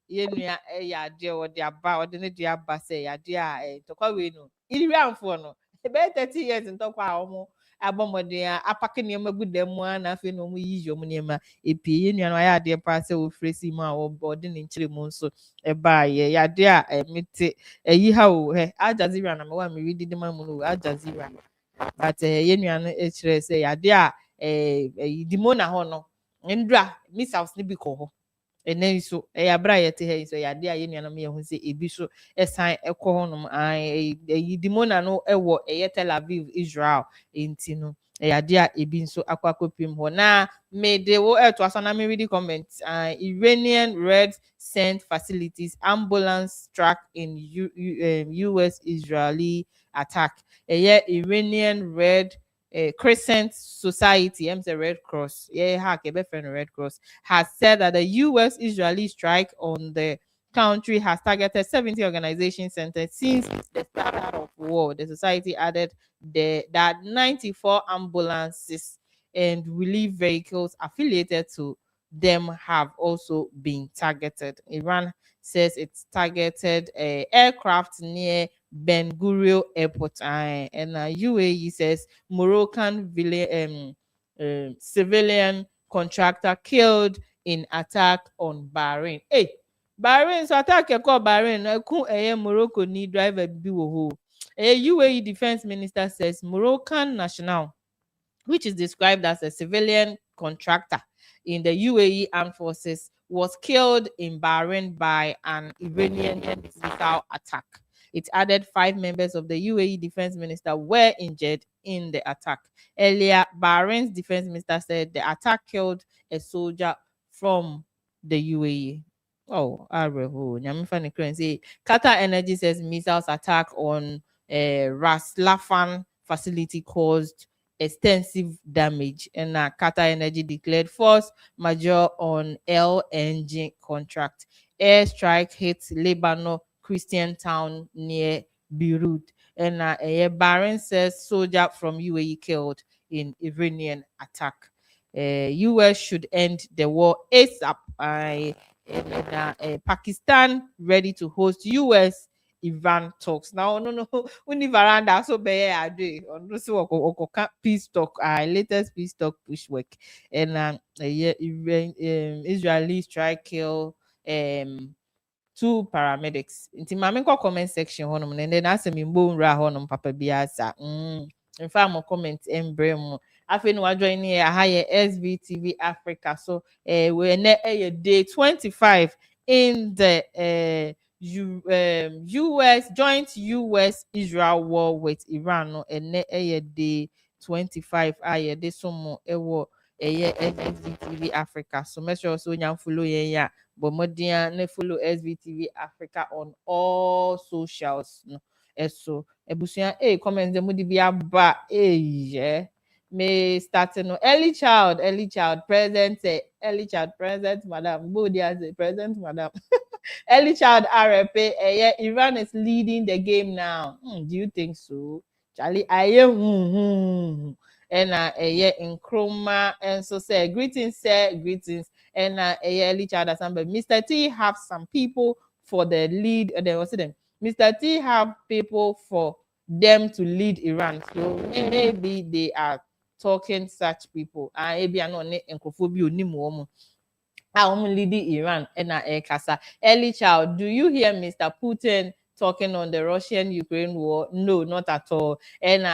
yenua ya de o de aba o de ne de aba se ya de a tokwa we no irianfo no e be 30 years ntokwa a omo abomode a apake ne magu da mu a na afi no mu yi yom ne ma epie yenua no ya de pa se o fresi mu a o de ne nkyire mu nso e ba ye ya de a mete yi ha o Aljazeera na me wa me read de ma mu no Aljazeera but yenua no e kire se ya de a dimona ho no ndra missiles ne bi ko ho enen so abra yete he so yade a yenua no me hu se ebi so esan ekọ honom dimona no ewo Tel Aviv Israel enti no yade a ebi nso akwakopim ho na me de wo to asana me read comment Iranian Red Sent facilities ambulance track in US Israeli attack Iranian Red Crescent Society, the Red Cross, Red Cross, has said that the U.S. Israeli strike on the country has targeted 70 organization centers since the start of war. The society added that 94 ambulances and relief vehicles affiliated to them have also been targeted. Iran says it's targeted aircraft near Ben Gurion Airport, and UAE says Moroccan civilian contractor killed in attack on Bahrain. Hey, Bahrain, so attack a call Bahrain, Morocco need driver biwo. A UAE defense minister says Moroccan national, which is described as a civilian contractor in the UAE armed forces, was killed in Bahrain by an Iranian missile attack. It added 5 members of the UAE defense minister were injured in the attack. Earlier, Bahrain's defense minister said the attack killed a soldier from the UAE. Oh, Qatar Energy says missiles attack on Ras Laffan facility caused extensive damage, and Qatar Energy declared force majeure on LNG contract. Airstrike hit Lebanon Christian town near Beirut, and Bahrain says soldier from UAE killed in Iranian attack. US should end the war ASAP. Pakistan ready to host US Iran talks. Now, no, only veranda so be I do. On peace talk, latest peace talk push work. And Israeli strike kill 2 paramedics. Inti mame kwa comment section honum and then ask me mbo nra honum papa biasa. In fact, mo comment embre mo. Afi no join here higher SBTV Africa. So we na day 25 in the US joint US Israel war with Iran no and day 25 aye this some ewo SBTV Africa. So make sure so you follow ya but modia ne follow SBTV Africa on all socials no so ebusia comment dem di bia ba yeah me starting no early child present madam bodia say present madam early child RFA yeah Iran is leading the game now. Do you think so? Charlie and in Chroma and so say greetings and early child assembly. Mr. T have some people for the lead then what's them? Mr. T have people for them to lead Iran. So maybe they are talking such people. Maybe I know enkophobia ni leading Iran and Kasa. Early child, do you hear Mr. Putin talking on the Russian-Ukraine war? No, not at all. And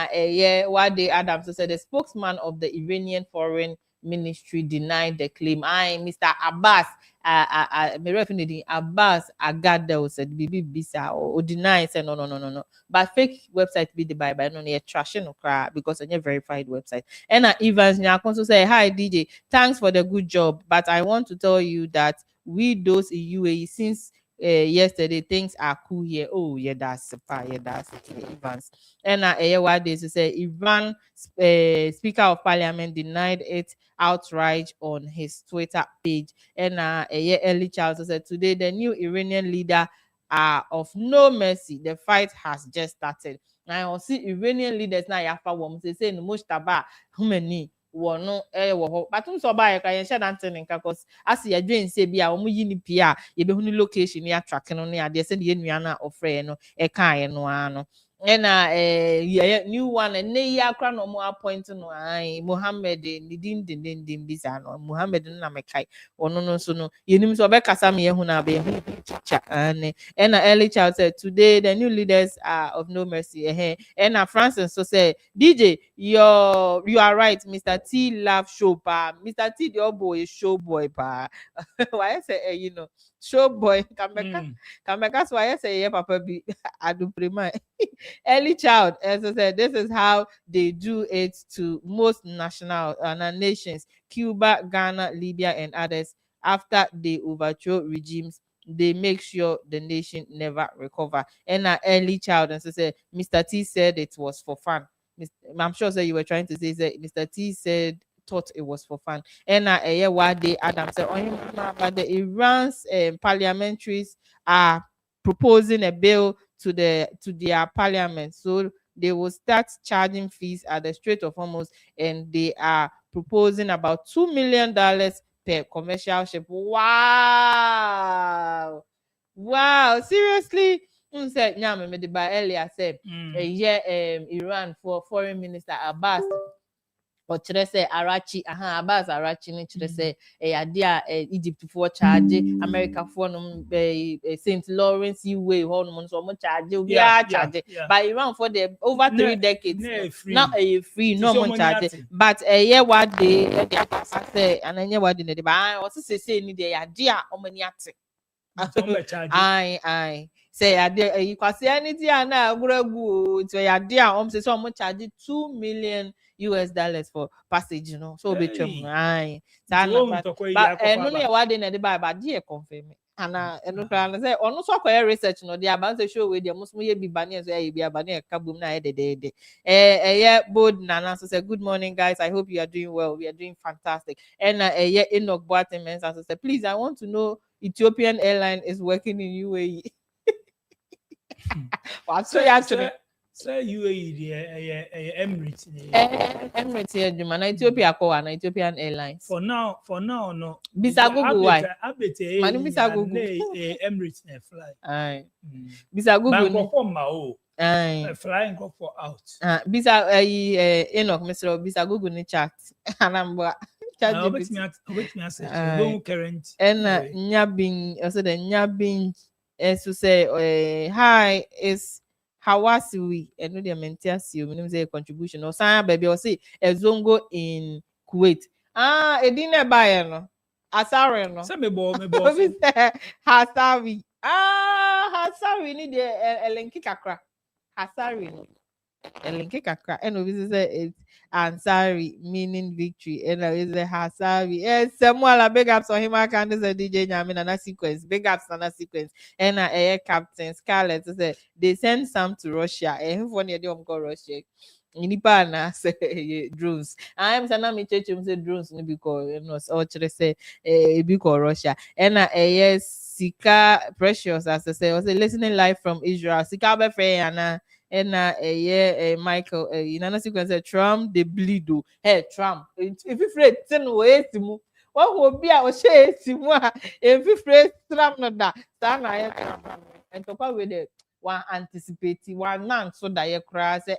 Wade Adams said the spokesman of the Iranian Foreign Ministry denied the claim. Mr. Abbas, Abbas Agadel said Bibi Bisa or deny said no. But fake website be the by no near trashing no cry because it's a verified website. And Evans Nyakonso say hi DJ, thanks for the good job, but I want to tell you that we those in UAE since yesterday things are cool here. Oh yeah, that's Evans. And what they say Iran Speaker of Parliament denied it outright on his Twitter page. And early child said today the new Iranian leader are of no mercy. The fight has just started. Now see Iranian leaders now yafa wom say no Mustaba humani wono wo ho batum so ba ya kan sha dante nka cause as ya dwen say bia omo yi ni pia ye be hu ni location ya track no na ade say de nua na ofre no e kan no ano new one and ne ya kra no mo appoint no Mohammed ni din bisa no Mohammed na mekai ono no so no yenim so be kasa me hu na be hu cha and early child said today the new leaders are of no mercy and Francis so say DJ you are right. Mr. T love show pa Mr. T the boy show boy pa why say show boy kameka so why say papa be adu prima early child as I said this is how they do it to most national nations Cuba, Ghana, Libya and others. After they overthrow regimes they make sure the nation never recover. And early child and so say Mr. T said it was for fun. I'm sure you were trying to say that Mr. T said thought it was for fun. And what they Adam said but the Iran's parliamentaries are proposing a bill to their parliament, so they will start charging fees at the Strait of Hormuz, and they are proposing about $2 million per commercial ship. Wow, seriously. Said nyame me by earlier said Iran for foreign minister Abbas or chere say Arachi, abas Arachi ni chere say idea Egypt for charge, America for St. Lawrence way hormone so much charge, we are charge. But Iran for the over 3 decades now a free no more charge. But a year what day say and a year what in the buy also say ni the idea how many I say idea you can see anything na guragu to idea say so much charge $2 million for passage, you know. So be chum aye. But no no what in the buy but dear confirm. And no plan say ono so kwere research no dia ban say show we dia musmu ye bi bani so ye bi abani e kabum na de yeah bold nana so say good morning guys, I hope you are doing well, we are doing fantastic. And yeah Enoch Boateng mentions so say please I want to know Ethiopian airline is working in UAE. What's so actually say UAE the Emirates Emirates here Juma Ethiopia ko na Ethiopian Airlines for now no bisa Google why manu bisa Google Emirates na fly aye bisa Google ni from ma aye flying go for out bisa Enoch Mr. bisa Google ni chat anamba chat obet me say go current and nyabin also the nyabin to say hi is Hawasiwi and no the maintenance you mean say contribution or sign baby or say a zongo in Kuwait edine buy no asare no say me bo Hasawi Hasawi ni the elenki kakra Hasawi no elenki kakra and we say it's Ansari meaning victory and we say Hasawi Samuel big ups on him I can say DJ Nyame na sequence big ups na sequence and air captain Scarlett say they send some to Russia and who for near them go Russia nipa na say drones I am sana me church say drones no because you know all chere say because Russia and yes Sika Precious as I say listening live from Israel Sika be free and Michael in another sequence Trump the bleed hey Trump if you afraid ten way timu what will be our share timu if you afraid Trump no da sana and to with the one anticipate one man so that you cry say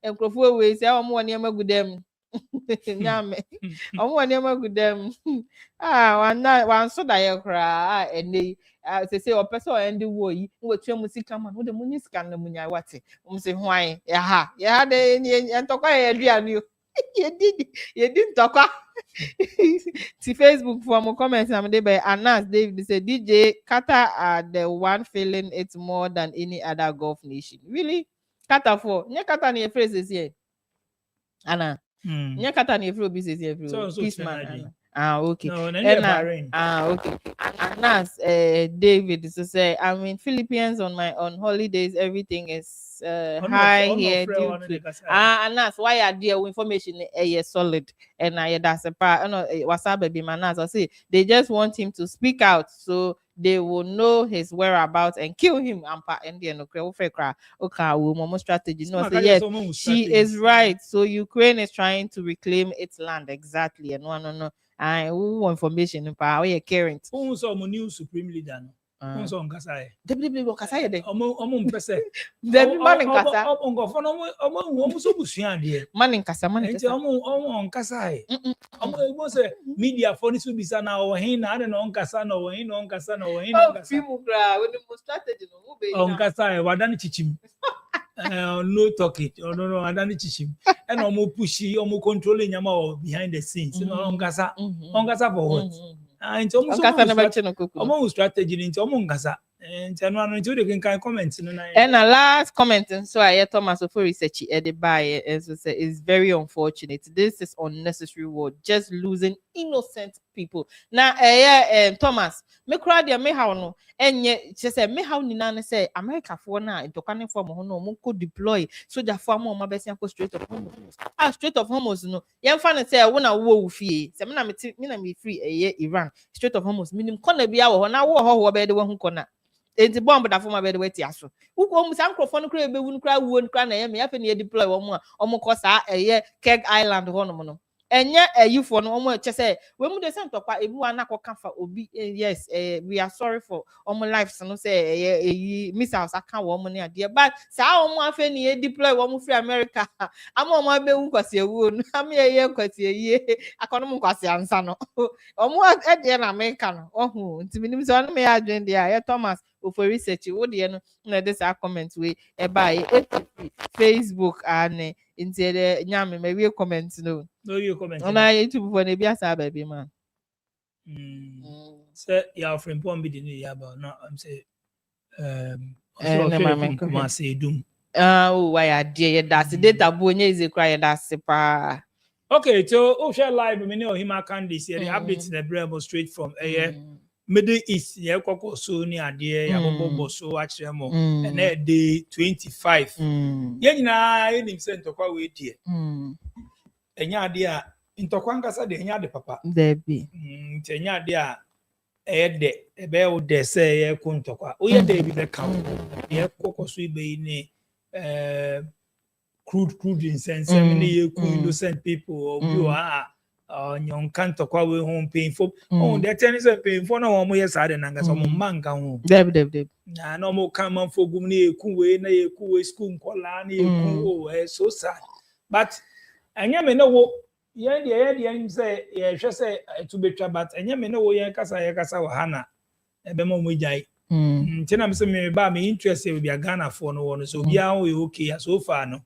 enkrofo we say omo woni ema gudem nyame omo woni ema gudem one so that you cry and say o person end wo yi wo twa musika man wo de munyi sika na munya wate say hwan ya de entokwa ya aduane ye di ntokwa ti Facebook for mo comment am dey by Anas David say DJ Qatar are the one feeling it more than any other Gulf nation. Really? Qatar for nye Qatar na phrase is here. Ana. Nye Qatar na phrase business here. Peace man. Okay. No, Bahrain. Okay. Anas David so say I mean Philippines on holidays everything is high here due to Anas why are there information solid and that's a part WhatsApp baby Manas I say they just want him to speak out so they will know his whereabouts and kill him and strategy no say yes she is right so Ukraine is trying to reclaim its land exactly and no who information we are caring who saw mo new supreme leader no who saw nkasa debi nkasa ye de omo mpese debi man nkasa ngofo no omo so busua de man nkasa nti omo nkasa ye omo say media for ni so bisa na o hin na ade no nkasa na o hin no nkasa na o hin no nkasa film gra we the strategy no who be nkasa ye wadani chichim no talking no adani chichim and omo pushi omo controlling nyama behind the scenes no nkasa for what nti omo strategy nti omo nkasa nti anu nti we can comment no na and last comment so I Thomas for research the buy as we say is very unfortunate. This is unnecessary war just losing innocent people now Thomas me crowd ya me how no enye say me how ni na say America for na dokane for mo no mo ko deploy soldier for mo ma besia ko Strait of Hormuz Strait of Hormuz no ye fa na say wo na wo fie say me na me free Iran Strait of Hormuz minim kona bia wo na wo be de wo hu kona enti bomb da forma be de weti aso wo mu sankrofo no kra be wu no kra wo no kra na ye me ya fe na ye deploy wo mo ko sa Keg Island ho no enye ayufo no omo che say we mu de say ntokwa ebu anako kafa obi yes we are sorry for omo lives no say missiles aka wo omo ne ade but sa omo afa ni deploy wo mu free America ama omo abewu kwase ewu no ama ye kwase ye akono mu kwase ansa no omo e de na America no ohu ntiminim so no me adwen de ya Thomas for research wo de no na this comment we e buy Facebook and into the nyame me we comment no you comment na YouTube for na bia sa baby man say your friend pon be the new year about no I'm say ma say dum oh why adie that's data bo nya is cry that's pa okay so o share live me ne o him candidates here the updates the bremo straight from Middle East ye kokko so ni ade ya bobo so a kire mo na day 25 ye nyina ye nim se ntokwa we die enya ade a ntokwa nkasa de enya ade papa debi enya ade a de ebe o de se ye ko ntokwa o ye de bi be ka ye kokko so ibe ni crude incense me ye ku innocent people obi wa nyon kanto kwa we home painful the tennis painful na wo mo yes ade na ngasa mo manka ho deb na no mo kan man fogum na eku we school nkola na eku so sad but anya me no wo ye de him say ye hwe say to betwa but anya me no wo ye kasa wo hana ebe mo jai ntina me say me ba me interest e bia Ghana for no wo no so bia wo okay so far no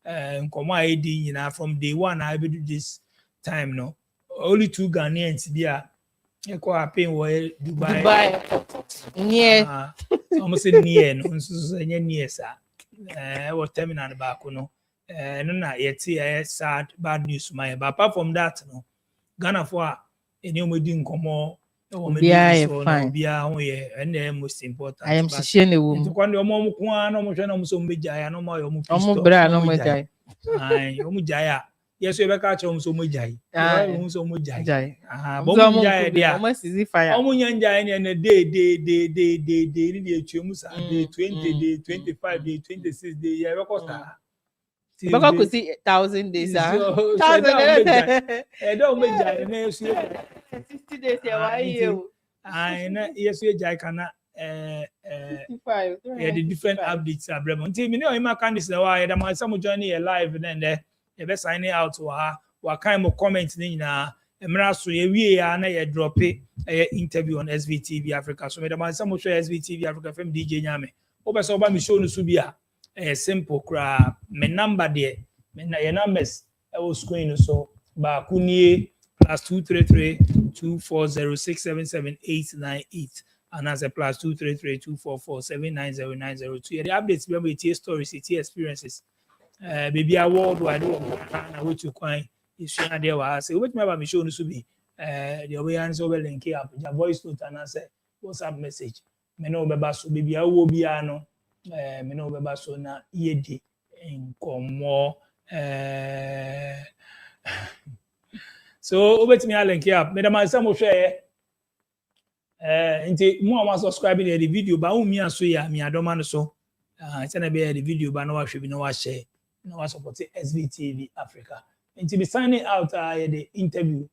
nkomo a edi nyina from day one I be do this time no only 2 Ghanaians there eko happen we Dubai near almost near no so near sa what terminal back no no na yet sad bad news my but apart from that no Ghana for any omedi nkomo fine bia ho ye and most important I am shishie ne wo nti kwande omo ko an no mo hwe no mo so mbejaya no mo yo mo omo bra no mo jai ai omo jaya yes we be ka cho so mo jai we so mo jai bo mo jai dia omo sizi fire omo nyan jai ne day ni dey twemu sa day 20 day 25 day 26 day ye be ko sa baka ko see 1000 days 1000 do mo jai na so 60 days ya wa you ai na yes we jai kana 55 the different updates abremo nti me ne o ima candidates na wa ya da ma some join here live then there you be signing out wa kind of comment ni nyina emra so ye wie ya na ye drop interview on SVTV Africa so me da man some show SVTV Africa FM DJ nyame obe so ba me show no so bia simple kra me number there me na your numbers e screen so ba kunie +233 2406778898 and as a +233 244790902 the updates be the stories the experiences baby award wide na what you coin is share there was say what me show no so be the way answer we link up your voice note and say WhatsApp message me no beba so baby awo bia no me no beba so na yedi nkomo so obet me link up me da man say mo share nti mo am subscribe to the video ba wo mi aso ya mi adoma no so it's na be the video ba no wa hwe bi no wa share no wa support SVTV Africa nti be signing out the interview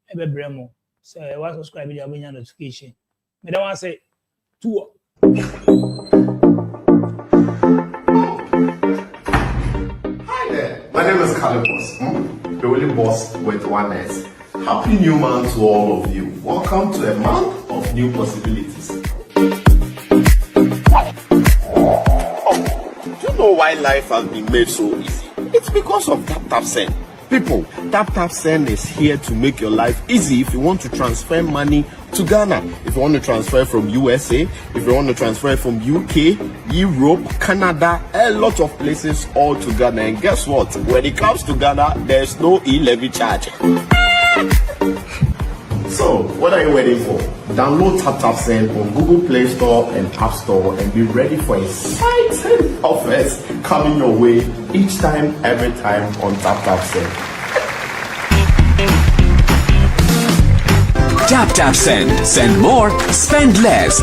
ebe bremo so wa subscribe to the notification me da wan say two. Hi there, my name is Calipos, the only boss with one S. Happy new month to all of you. Welcome to a month of new possibilities. Do you know why life has been made so easy? It's because of Tap Send. People, Tap Send is here to make your life easy if you want to transfer money to Ghana, if you want to transfer from USA, if you want to transfer from UK, Europe, Canada, a lot of places all to Ghana. And guess what? When it comes to Ghana, there's no e-levy charge. So, what are you waiting for? Download Tap Send on Google Play Store and App Store and be ready for exciting offers coming your way each time, every time on Tap Send. Tap Send. Send more, spend less.